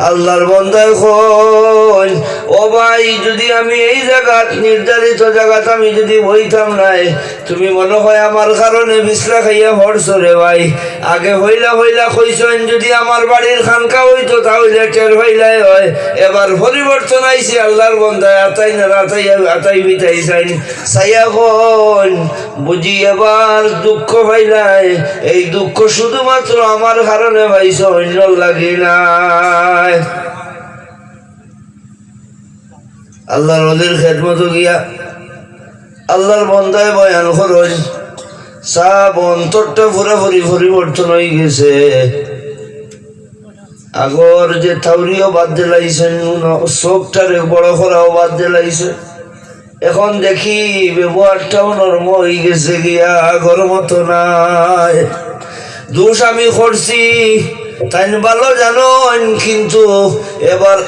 আল্লাহর বন্দার কই ও ভাই, যদি আমি এই জায়গাত নির্ধারিত জায়গাত আমি যদি বইতাম নাই, তুমি মনে হয় আমার কারণে বিছলা খাইয়া পড়ছো রে ভাই। আগে হইলা হইলা কইছেন যদি আমার বাড়ির খানকা হইতো তাহলে টের হইলাই হয়। এবার পরিবর্তন আইছে, আল্লাহর বন্দায় আতাই না আতাই বিতাই চাইন সাইয়া কন বুঝি এবার দুঃখ পাইলাই। এই দুঃখ শুধুমাত্র আমার কারণে পাইছ, অন্য লাগি নাই। আল্লাহর ওলির খেদমত গিয়া আল্লাহর বন্দায় বয়ান করন, সব অন্তরটা পুরাপুরি পরিবর্তন হয়ে গেছে। আগর যে থাউরিও বাদ দিলাইছেন, চোখটারে বড় করাও বাদ দিলাইছে। এখন দেখি ব্যবহারটাও নরম হয়ে গেছে গিয়া, আগর মতো নাই। দোষ আমি করছি তাই ভালো জানেন, কিন্তু এবার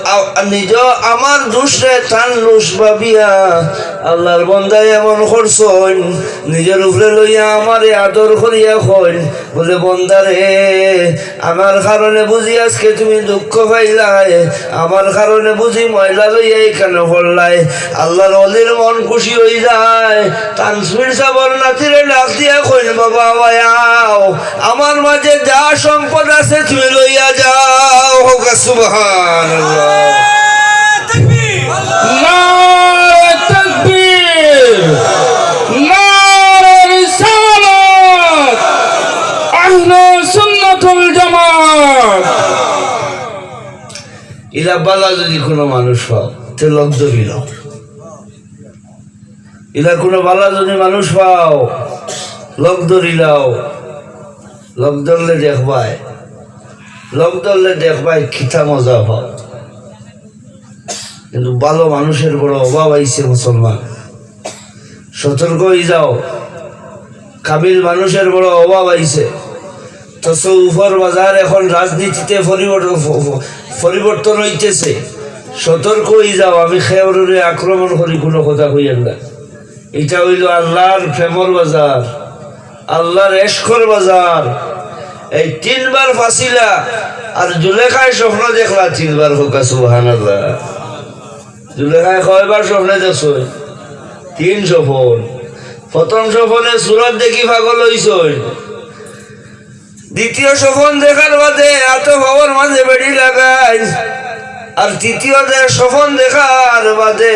নিজ আমার দোষে টান লুস ভাবিয়া আল্লাহর বন্দায় এমন করছেন, নিজের উপরে লইয়া আমারে আদর করিয়া কইন বলে বন্দারে আমার কারণে বুঝি আজকে তুমি দুঃখ পাইলাই, আমার কারণে বুঝি ময়লা লইয়া এখানে পড়লাই। আল্লাহর অলির মন খুশি হয়ে যায়। তানসমির সাবর নাতিরে ডাক দিয়া কইন বাবা আও, আমার মাঝে যা সম্পদ আছে তুমি লইয়া যাও। হোক সুবহানাল্লাহ, নারে তাকবীর, নারে রিসালাত, আহলে সুন্নাতুল জামাত। ইলা বালা যদি কোনো মানুষ পাও তে লোক ধরিল, ইলা কোনো বালা যদি মানুষ পাও লোক ধরিলাও। লোক ধরলে দেখবাই, লোক ধরলে দেখবাই খিতা মজা পাও। কিন্তু ভালো মানুষের বড় অভাব আইছে মুসলমান, সতর্ক হয়ে যাও। কাবিল মানুষের বড় অভাব আইছে। তসৌফর বাজার এখন রাজনীতিতে পরিবর্তন হইতেছে, সতর্ক হয়ে যাও। আমি খেয়রে আক্রমণ করি কোনো কথা কইয়েন না। এটা হইল আল্লাহর প্রেমর বাজার, আল্লাহর এশকর বাজার। এই 3 বার ফাঁসিলা আর জুলেখায় স্বপ্ন দেখলা 3 বার। হোক সুবহানাল্লাহ। জুলেখায় কয়বার স্বপ্নে দেখছ? 3 স্বপন। প্রথম স্বপনে সুরত দেখি পাগল হইছ, দ্বিতীয় স্বপন দেখার বাদে এত খবর মাঝে বেড়ি লাগাই, আর তৃতীয় স্বপন দেখার বাদে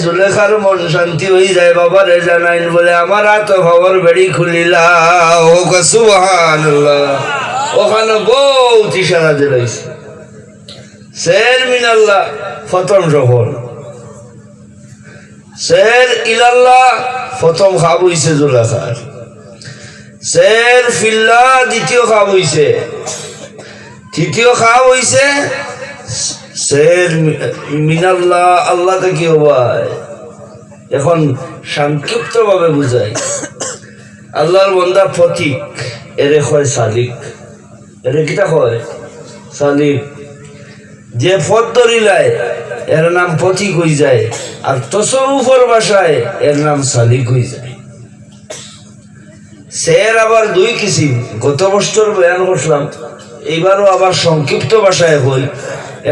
জুলেখার মন শান্তি হয়ে যায়। বাবারে জানাইন বলে আমার এত খবর বেড়ি খুলিলা। হোক সুবহানাল্লাহ। ওখানে বহুত ইশারা দিলাইছে। শের মিনাল্লাহ প্রথম স্বপন। সের ইলাল্লাহ প্রথম খাব হইছে জুলাখার, সের ফিল্লা দ্বিতীয় খাব হইছে, তৃতীয় খাব হইছে সের মিনাল্লাহ আল্লাহ থেকে হবায়। এখন সংক্ষিপ্ত ভাবে বুঝাই, আল্লাহর বন্দা ফতিক এরে হয় সালিক, এরে কিটা হয় সালিক। যে পথ ধরিলায় এর নাম পথিক হই যায়, আর তসরুফের ভাষায় এর নাম সালিক হই যায়। সের আবার দুই কিসিম, গত বছর বয়ান করলাম, এইবারও আবার সংক্ষিপ্ত ভাষায় হই।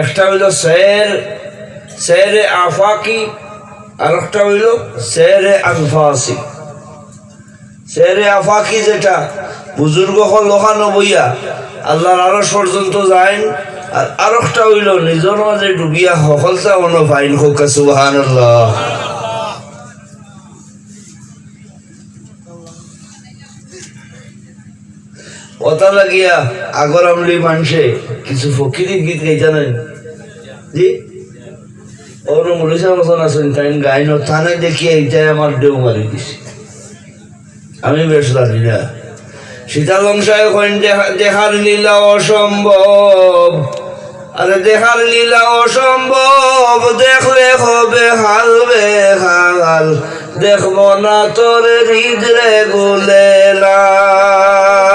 একটা হইল সেরে আফাকি, আর একটা হইল সেরে আনফাসি। সেরে আফাকি যেটা বুজুর্গ লোহানো বইয়া আল্লাহর আরশ পর্যন্ত যায়, আর আরেকটা হইল নিজের মাঝে ডুবিয়া সফলতা অনুভাইন হোক সুবহানাল্লাহ। কথা লাগিয়া আগর আমলি মানুষে কিছু ফকিরি গীত গাই জানেন জি, ওর মরিষা মতন আছেন তাই গাইন থানায় দেখিয়ে এইটাই আমার ডেউ মারি দিছি, আমি বেশ জানি না। শীতালংসায় দেখার লীলা অসম্ভব, আরে দেখার লীলা অসম্ভব, দেখলে হবে হাল বেহাল, দেখব না তোর হৃদরে গুলে লাল।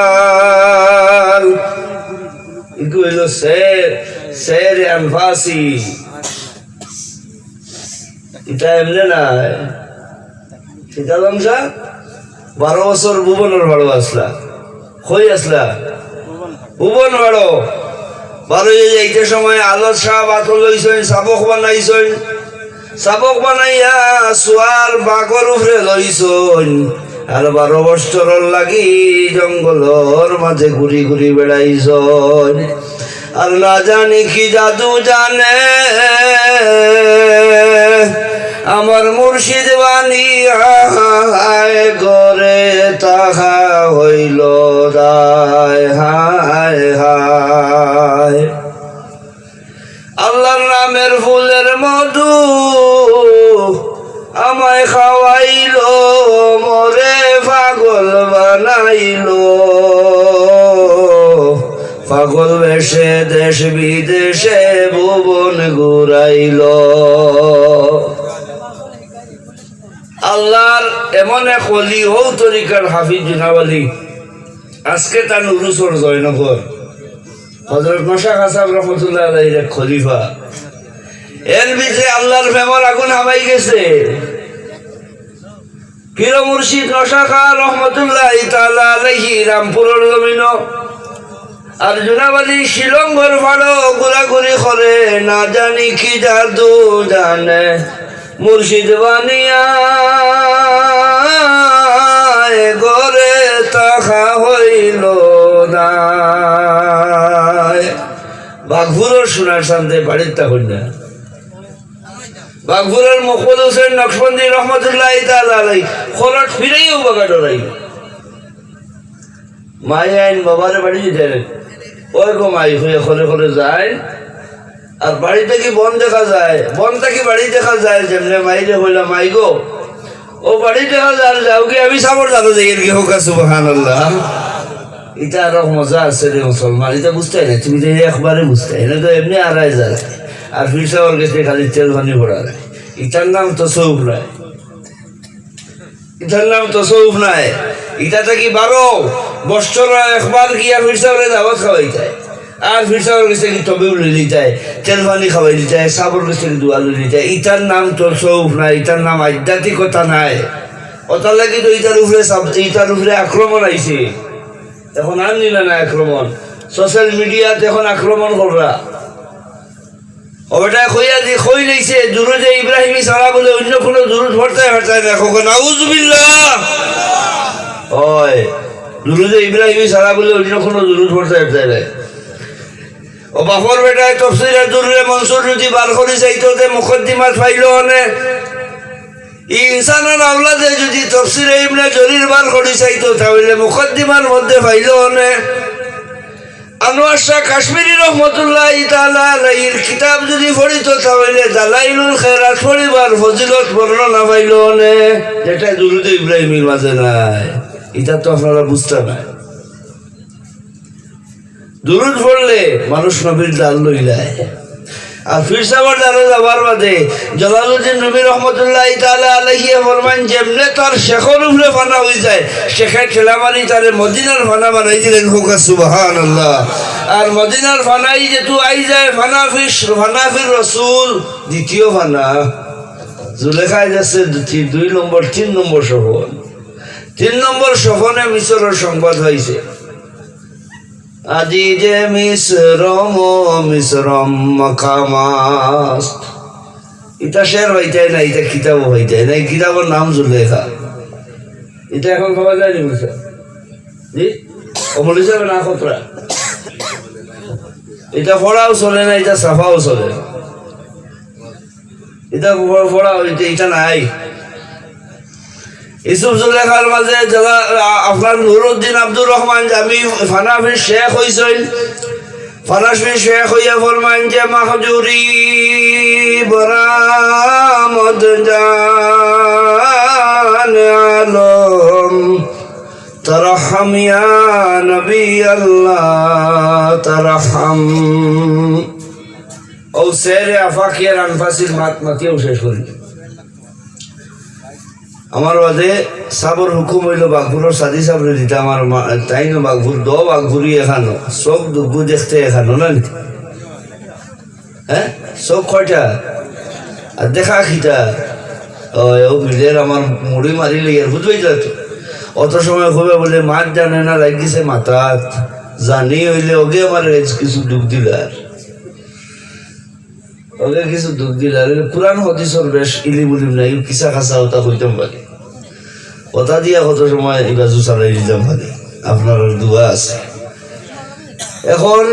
এগুলো হইল সের আনফাসি। এটা এমনি না, শীতালংসা 12 বছর ভুবনের ভাড়ো আসলা, কই আসলা ভুবন ভাড়ো 12 যাইতে সময় আলোর সাহ আতল লইছেন, চাবক বানাইছেন, চাবক বানাইয়া চুয়ার বাঘর উপরে লইছেন, আর 12 বছর লাগি জঙ্গলর মাঝে ঘুরি ঘুরি বেড়াইছেন। আর না জানি কি জাদু জানে আমার মুর্শিদ বানিয়ায় গরে তাহা হইল দায় হায় হায়। আল্লাহর নামের ফুলের মধু আমায় খাওয়াইল, মরে পাগল বানাইল, পাগল বেশে দেশ বিদেশে ভুবন ঘুরাইল। আল্লাহর এমন এক ওলি, ও তরিকার হাফিজ জুনাওয়ালি, আজকে তার নুরুসর জয়নগর হযরত মাশায়েখ সাহেব রহমাতুল্লাহ আলাইহির এক খলিফা, এর ভিতরে আল্লাহর প্রেমের আগুন হামাই গেছে। পীর মুর্শিদ নশা খাঁ রহমাতুল্লাহ তাআলা আলাইহি রামপুরের জমিন, আর জুনাওয়ালি শিলংগর ভাড়ো ঘোরাঘুরি করে, না জানি কি জাদু জানে মুর্শিদ বানিয়া গরে তাহা হইল না। বাঘপুরের সোনার শান্তে বাড়ির তখন না, বাঘপুরের মকবুল হোসেন নকশবন্দি রহমতুল্লাহ তাআলা আলাইহি খরচ ফিরেও বাগা ডরাই মাই আইন বাবারে বাড়ি যেতে, ওই গো মাই হয়ে খরে খরে যায়, আর বাড়ি থেকে বন দেখা যায়, বন থেকে বাড়ি দেখা যায়, যেমনে মাইরে হইলা মাই গো ও বাড়ি দেখা যায়, যাও কি আমি সাবর জানো যে এর কি হোক সুবহানাল্লাহ। এটা আরো মজা আছে রে মুসলমান, এটা বুঝতে না, তুমি তো একবারে বুঝতে না, তো এমনি আড়াই যায়, আর ফিরসা ওর কাছে খালি তেল পানি পড়া যায়। এটার নাম তসৌফ নাই, এটার নাম তসৌফ নাই। এটা থেকে 12 বছর একবার গিয়া ফিরসা ওরে দাওয়াত খাওয়াই যায়, আর ফিরসাওয়ার কাছে কি তবে উলে দিতায়, তেল পানি খাওয়াই দিতায়, সাবর কাছে দোয়া লই দিতায়। ইটার নাম তসৌফ নাই, ইটার নাম আধ্যাত্মিকতা নাই। ওটার লাগি তো ইটার উপরে আক্রমণ আইছে। এখন আর নিলে না আক্রমণ, সোশ্যাল মিডিয়াতে এখন আক্রমণ কররা ওটা কই লইছে দুরুদে ইব্রাহিমী ছাড়া বলে অন্য কোনো দুরুদ পড়তে পারতায় না। কখন নাউজুবিল্লাহ, ওই দুরুদে ইব্রাহিমী ছাড়া বলে অন্য কোনো দুরুদ পড়তে পারতায় না। ও বাপর বেটায় তফসিরে দুরুদে মনসুর যদি বার করে যাইতো তে মুকদ্দিমাত পাইল অনে, ইনসানের আওলাদে যদি তফসিরে ইবনে জরির বার করে চাইতো তাহলে মুকদ্দিমার মধ্যে পাইল অনে। আনোয়ার শাহ কাশ্মীরি রহমতুল্লাহ তাআলা আলাইহির কিতাব যদি পড়িত তাহলে দালাইলুল খায়রাত পড়িবার ফজিলত বর্ণনা পাইল নে, যেটা দুরুদ ইব্রাহিমের মাঝে নাই। এটা তো আপনারা বুঝতে নাই। দুরুদ পড়লে মানুষ নবীর দাল লইলায়। আর ফির সাবর দালে যাবার বাদে জালালউদ্দিন নবী রহমতুল্লাহ তাআলা আলাইহি ফরমান যেমনে তার শেখর উপরে ফানা হয়ে যায়, শেখের ঠেলামারি তারে মদিনার ফানা বানাই দিলেন। হোক সুবহানাল্লাহ। আর মদিনার ফানাই যেহেতু আই যায় ফানাফির রসুল দ্বিতীয় ফানা জুলেখায় যাচ্ছে 2 নম্বর 3 নম্বর সফন। 3 নম্বর সফনে মিশরের সংবাদ হয়েছে। আজি যে মিশ্রম মাকামাস, এটা শের হইতে না, এটা কিতাবও হইতে না। এই কিতাবের নাম জুলেখা। এটা এখন পাওয়া যায়নি বুঝছে জি অমল হিসাবে না খতরা। এটা পড়াও চলে না, এটা সাফাও চলে না। এটা পড়া হইতে এটা নাই। ইসুফ জুলেখার মাঝে যারা আপনার নুরুদ্দিন আব্দুর রহমান জামি ফানাফির শেখ হইছেন। ফানাফির শেখ হইয়া ফরমান যে মাহজুরি বরামদ জান আলম তারহাম ইয়া নবী আল্লাহ তারহাম। ও সেরে আফাকিয়ার আনফাসির মাতিয়াও শেষ করি। আমার বাদে সাবর হুকুম হইল বাঘপুরের সাদি সাবরে দিতে আমার তাই না বাঘপুর বাঘপুরি এখানো চোখ দুগু দেখতে এখানো না হ্যাঁ চোখ কয়টা আর দেখা খিটা ও বিলের আমার মুড়ি মারি লেগে বুঝবেই তো। অত সময় হবে বলে মাছ জানে না লাগিছে মাথাত জানি হইলে ওকে আমার কিছু দুঃখ দিলার ওকে কিছু দুঃখ দিলার। পুরান হদিসর বেশ ইলিমুলিম নাই কিসা খাসা ওটা হইতাম পারি কথা দিয়া কত সময় এই বাজু চালাই দিতাম পারি। আপনার দুয়া আছে। এখন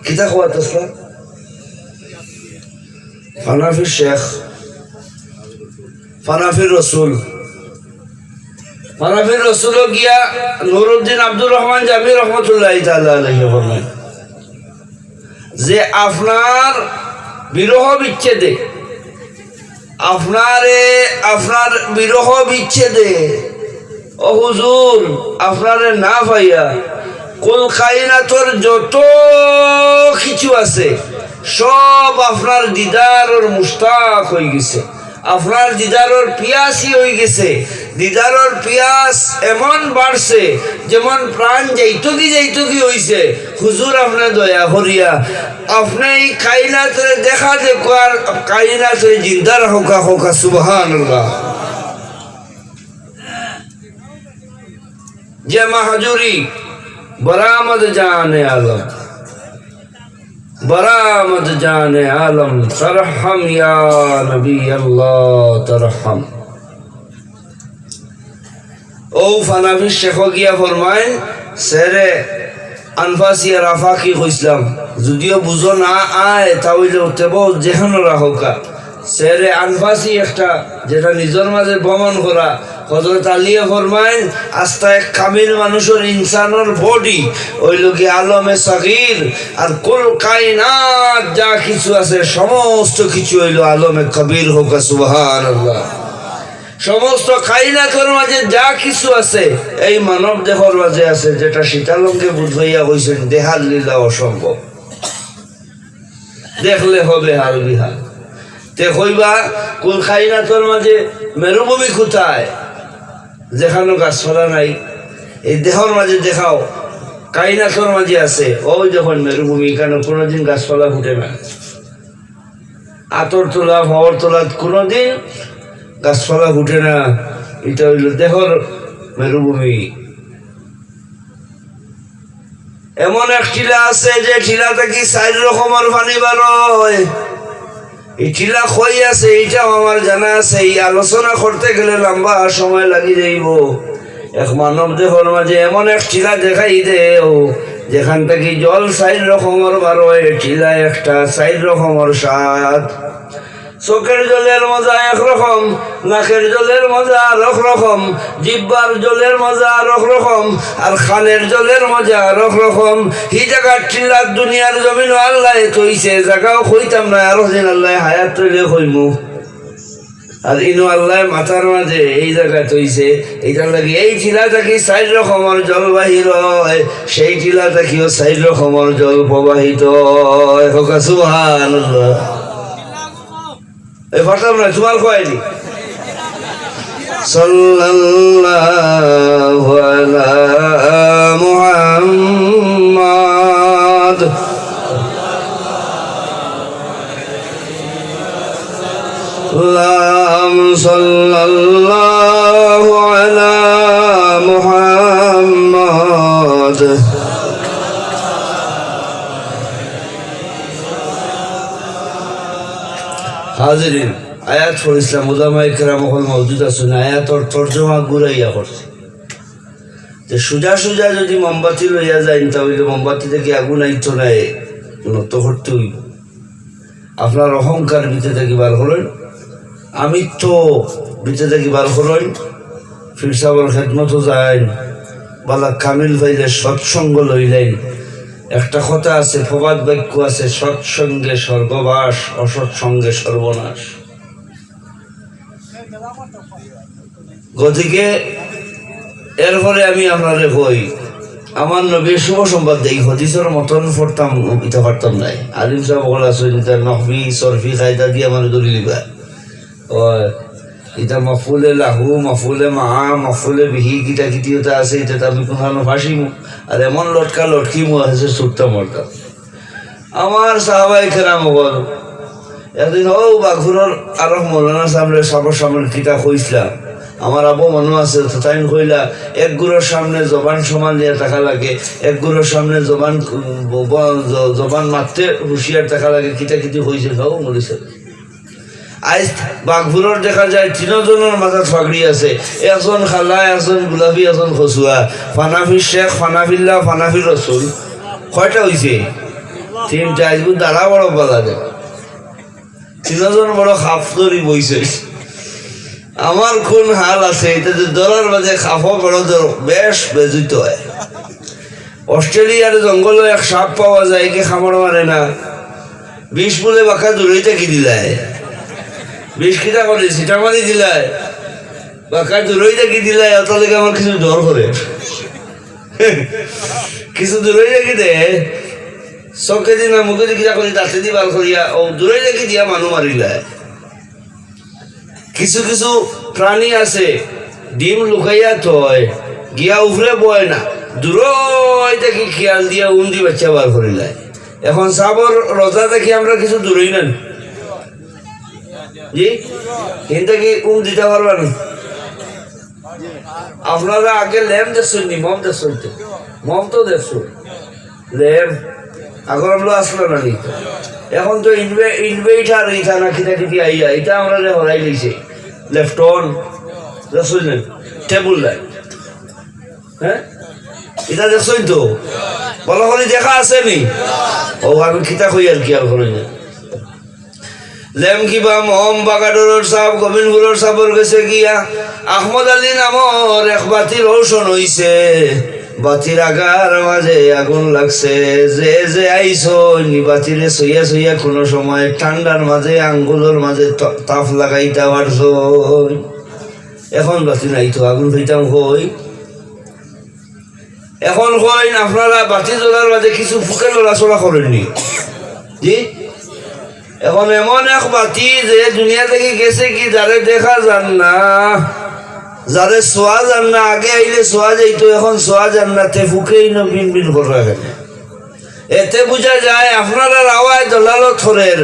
কিতা খোয়াত আসলাম ফানাফির শেখ ফানাফির রসুল গিয়া নুরুদ্দিন আব্দুর রহমান জামি রহমতুল্লাহ তাআলা আলাইহি ফরমান যে আপনার বিরহ বিচ্ছেদে আপনার বিরহ বিচ্ছেদে ও হুজুর আপনারে না পাইয়া কুল কায়নাতর যত কিছু আছে সব আপনার দিদারর মুশতাক হয়ে গেছে, আপনার দিদারর পিয়াসি হয়ে গেছে। দিদারর পিয়াস এমন বাড়ছে যেমন প্রাণ যাইতকি হইছে। হুজুর আপনি দয়া করিয়া আপনি এই কায়নাতরে দেখা দেখুয়ার কায়নাতরে জিন্দার হোকা সুবহানাল্লাহ। যে মাহজুরি বরামদ জানে আলম বরামদ জানে আলম তরহম ইয়া নবী আল্লাহ তরহম। ও ফানাফির শেখ গিয়া ফরমায় সেরে আনফাসিয়া রাফাকি কইসলাম যদিও বুঝো না আয় তাহলে তেব যেখানে রাখা সেরে আনফাসি একটা যেটা নিজের মাঝে ভ্রমণ করা। হযরত আলিয়া ফরমায় আস্তা এক কামিল মানুষের ইনসানের বডি ওই লোকে আলমে সাগীর আর কুল কায়নাত যা কিছু আছে সমস্ত কিছু হইল আলমে কবির হোক সুবহানাল্লাহ। সমস্ত কায়নাতের মাঝে যা কিছু আছে এই মানব দেহর মাঝে আছে, যেটা শীতালঙ্গে বুঝাইয়া হইছেন দেহার লীলা অসম্ভব, দেখলে হবে হাল বিহাল। তে কইবা কুল কায়নাতের মাঝে মেরুভূমি কোথায় যেখানে গাছপালা নাই? এই দেহর মাঝে দেখাও কায়নাতের মাঝে আছে। ওই যখন মেরুভূমি কেন কোনোদিন গাছপালা ফুটে না। আতর তোলা ভাবর তোলা কোনোদিন গাছপালা ফুটে না। এটা হইল দেহর মেরুভূমি। এমন এক টিলা আছে যে টিলা থেকে 4 রকমের পানি বার হয়। এই টিলা খই আছে এইটাও আমার জানা আছে। এই আলোচনা করতে গেলে লম্বা সময় লাগি যাইব। এক মানব দেহর মাঝে এমন এক টিলা দেখাই দেও যেখান থেকে জল 4 রকমের বার হয়। টিলা একটা 4 রকমের স্বাদ। চোখের জলের মজা একরকম, নাকের জলের মজা আর রকম, জিব্বার জলের মজা আর রকম, আর খানের জলের মজা আর রকম। হি জায়গার টিলার দুনিয়ার জমিন আল্লাহ তৈছে, জায়গাও কইতাম না, আরো দিন আল্লাহ হায়াত তৈলে কইমু। আর ইনু আল্লাহ মাথার মাঝে এই জায়গায় তৈছে, এইটার লাগে এই টিলা থাকি 4 রকমের জল বাহির হয়, সেই টিলা থাকিও 4 রকমের জল প্রবাহিত হয়। সুবহানাল্লাহ। এই ফাটাম না, তোমার কয়নি? সাল্লাল্লাহু আলা মুহাম্মাদ সাল্লাল্লাহু আলা মুহাম্মাদ। হাজিরিন, আয়াত পড়িছিলাম, উলামায়ে কেরাম ওখানে মওজুদ আছেন, আয়াতর তর্জমা ঘুরাইয়া করছে যে সোজা সোজা যদি মোমবাতি লইয়া যায় তাহলে মোমবাতি থেকে আগুন আইতো নাই, নত করতে হইব। আপনার অহংকার ভিতরে থেকে বার করেন, আমিত্ব ভিতরে থেকে বার করেন, ফির সাহেবের খেদমতও যায়, বালা কামিল ভাইলে সৎসঙ্গ লইলেন। একটা কথা আছে, প্রবাদ বাক্য আছে, সৎসঙ্গে স্বর্গবাস, অসৎসঙ্গে সর্বনাশ। গতিকে এরপরে আমি আপনারে কই, আমার নবীর শুভ সংবাদ দেই, হদিসের মতন পড়তাম ইতে পারতাম নাই। আলিম সাহেব বলা আছে নহবি সরফি কায়দা দিয়ে আমার দলিল লিবা এটা মফুলে লাহু, মফুলে মাহা, মফুলে বিহি, গীতা গীতিওটা আছে, এটা আমি কোথাও ফাঁসিমু আর এমন লটকা লটকিমু আছে ছুটতাম মরতাম। আমার সাহাবাই কেরাম বল একদিন ও বাঘুরের আরো মৌলানা সামনে সবার সামনে কিতা কইছিলাম, আমার আবু মনে আছে, তাই কইলা এক গুরুর সামনে জবান সমান দিয়ে টাকা লাগে, এক গুরুর সামনে জবান মারতে হুঁশিয়ার টাকা লাগে, কিতা কিতি হয়েছে খাও মরিছে। আজ বাঘপুরের দেখা যায় 3 জনের মাথার ফাগড়ি আছে, একজন খালা, একজন গুলাবি, একজন খসুয়া, ফানাফির শেখ, ফানাফিল্লা, ফানাফির রসুল। কয়টা হয়েছে? 3টা। আজগুলো দাঁড়া বড় বলা যায়, 3 জন বড় খাপ ধরি বইছে। আমার কোন হাল আছে এটা যে দলার মাঝে খাফা বড় বেশ বেজিত হয়। অস্ট্রেলিয়ার জঙ্গলে এক সাপ পাওয়া যায়, কে খামার মারে না, 20 বলে বাঁকা দূরেই থাকি দিলায়, 20 কিটা করে সিটামারি দিলায়, বাঁকা দূরেই থাকি দিলায়, অত লেগে আমার কিছু ডর করে, কিছু দূরেই থাকি দে চকে দিন মুখে দি কিটা করি দাঁতে দি বাল করিয়া ও দূরেই থাকি দিয়া মানুষ মারিলায়। কিছু কিছু প্রাণী আছে ডিম লুকাইয়া থয়, গিয়া উফরে বয় না, দূরই দেখি খেয়াল দিয়া উন্দি বাচ্চা বার করিলায়। এখন সাবর রোজা দেখি আমরা কিছু দূরেই নেন জি, কিন্তু কি দিতে পারবেন? আপনারা আগে ল্যাম্প দেখছেন নি? মম দেখছেন তো? মম তো দেখছেন, ল্যাম্প আগর আমরা আসলো না নি। এখন তো ইনভেটার এটা না কিনা কিটি আইয়া, এটা আমরা হরাই লইছে। লেফটন দেখছেন, টেবুল লাইট, হ্যাঁ এটা দেখছেন তো? বলা হলে দেখা আছে নি? ও আমি কিতা কই আর কি আর করে না। লেম কিবা মহম বাগাডোর সাহেব গোবিন্দপুরের সাহেবের গেছে গিয়া আহমদ আলী নামর এক বাতি রোশন হইছে, বাতির আগার মাঝে আগুন লাগছে, যে যে আইসো বাতিরে সইয়া সইয়া কোনো সময় ঠান্ডার মাঝে আঙ্গুলের মাঝে তাপ লাগাইতে পারছো। এখন বাতি নাই তো, আগুন হইতাম কই? এখন কই আপনারা বাতি জ্বলার মাঝে কিছু ফুকে লড়াচড়া করেননি জি? এখন এমন এক বাতি যে দুনিয়া থেকে গেছে কি যারে দেখা যান না, যারে সোয়া যান না, আগে আইলে সোয়া যাইতো, এখন সোয়া যান না, তে ফুকেই না বিন বিন করে গেলে। এতে বোঝা যায় আপনারা রাওয়ায় দলাল থরের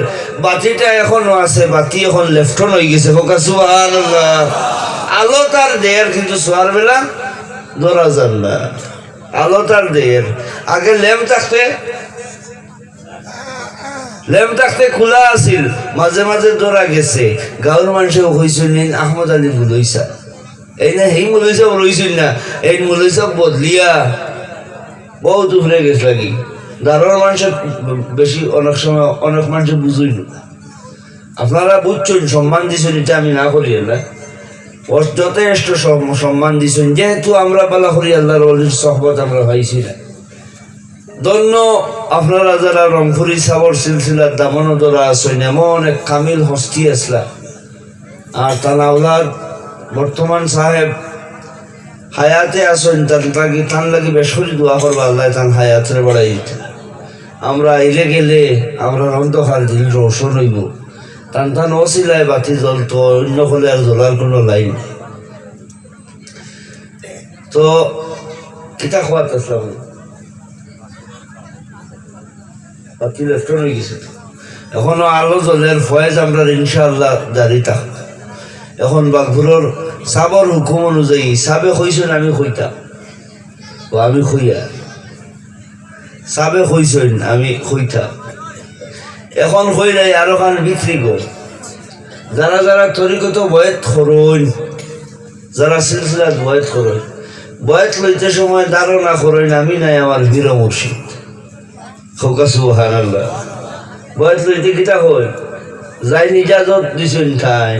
বাতিটা এখনো আছে, বাতি এখন লেফটন হয়ে গেছে। সুবহানাল্লাহ। আলো তার দেড়, কিন্তু সোয়ার বেলা ধরা যান না, আলো তার দেড়। আগে ল্যাম্প থাকতে খোলা আছিল, মাঝে মাঝে ধরা গেছে। গাঁর মানুষেও হয়েছিল আহমদ আলী মুলইসা, এই না সেই মুলইসা রইছিল না, এই মুলইসা বদলিয়া বহুত উফরে গেছে লাগি। দারোর মানুষের বেশি অনেক সময় অনেক মানুষের বুঝইল, আপনারা বুঝছেন, সম্মান দিছেন, এটা আমি না করি না, যথেষ্ট সম্মান দিছেন, যেহেতু আমরা বালা করি আল্লাহর ওলির সহবত আমরা পাইছি না। ধন্য আপনারা যারা রংপুরি সাবর সিলসিলার দামন ধরা আছেন, এমন এক কামিল হস্তি আসলা। আর তানাউলার বর্তমান সাহেব হায়াতে আসেন, তান লাগি বেশ করে দোয়া করবো আল্লাহ তান হায়াতের বাড়াই। আমরা আইলে গেলে আমরা অন্ধকার দিন রোশন হইব, টান অসিলায় বাতি জ্বলত, অন্য হলে আর জ্বলার কোনো লাইন। তো কিতা খোয়াত আসলাম, বাতি লেফটন হয়ে গেছে, এখনো আলো জলের ফয়েজ আমরা ইনশাআল্লাহ জারি থাক। এখন বাঘুরোর সাবর হুকুম অনুযায়ী সাবে কইছেন আমি কইতাম, ও আমি কইয়া সাবে কইছেন আমি কইতাম। এখন কইলাই আরো খান বিক্রি কর, যারা যারা তরিকত বয়েত করুন, যারা সিলসিলাত বয়েত করুন, বয়েত লইতে সময় ধারণা করেন আমি নাই আমার বীর মুর্শিদ। খোকা সুবহানাল্লাহ। বয়েত লইতে কিতা কই যাই নিজাজত দিছেন খাই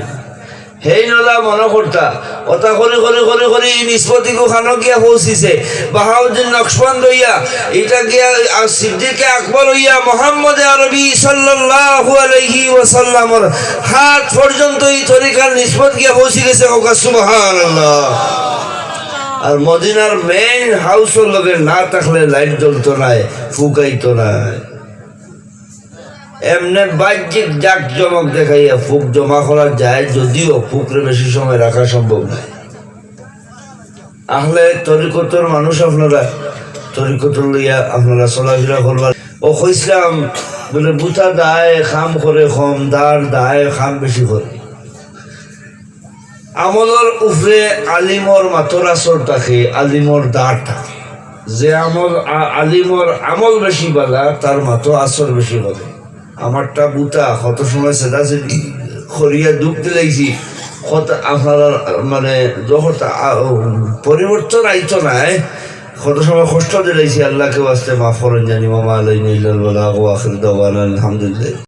হেই নলা মনে করতা ওটা করে করে করে করে নিষ্পত্তি খানো গিয়া পৌঁছিছে। বাহাউদ্দিন নকশবন্দ হইয়া এটা গিয়া সিদ্দিকে আকবর হইয়া মোহাম্মদ আরবি সাল্লাল্লাহু আলাইহি ওয়াসাল্লামের হাত পর্যন্ত এই তরিকার নিষ্পত গিয়া পৌঁছে গেছে। সুবহানাল্লাহ। আর মদিনার মেইন হাউসের লগে না থাকলে লাইট জ্বলতো নাই, ফুকাইতো নাই। এমনি বাহ্যিক জাক জমক দেখাইয়া ফুক জমা করা যায়, যদিও ফুকরে বেশি সময় রাখা সম্ভব নয়। আহলে তরিকতর মানুষ আপনারা তরিকতর লইয়া আপনারা চলাফেরা করবার। ও কইসলাম বলে বুথা দায় খাম করে কম, দার দায় খাম বেশি করে। আমলের উপরে আলিমর মাতর আসর থাকে, আলিমর দাঁড় থাকে। যে আলিমর আমল বেশি বালা তার মাতো আসর বেশি করে। আমারটা বুতা কত সময় সেটা খরিয়া দুঃখ দিলাইছি, কত আপনার মানে যখন পরিবর্তন আইতো নাই, কত সময় কষ্ট দিলাইছি। আল্লাহকে বাস্তে মাফ করেন জানি। মামা আলাইনা ইল্লাল বালাগ ওয়া আখির দাওয়ানা আলহামদুলিল্লাহ।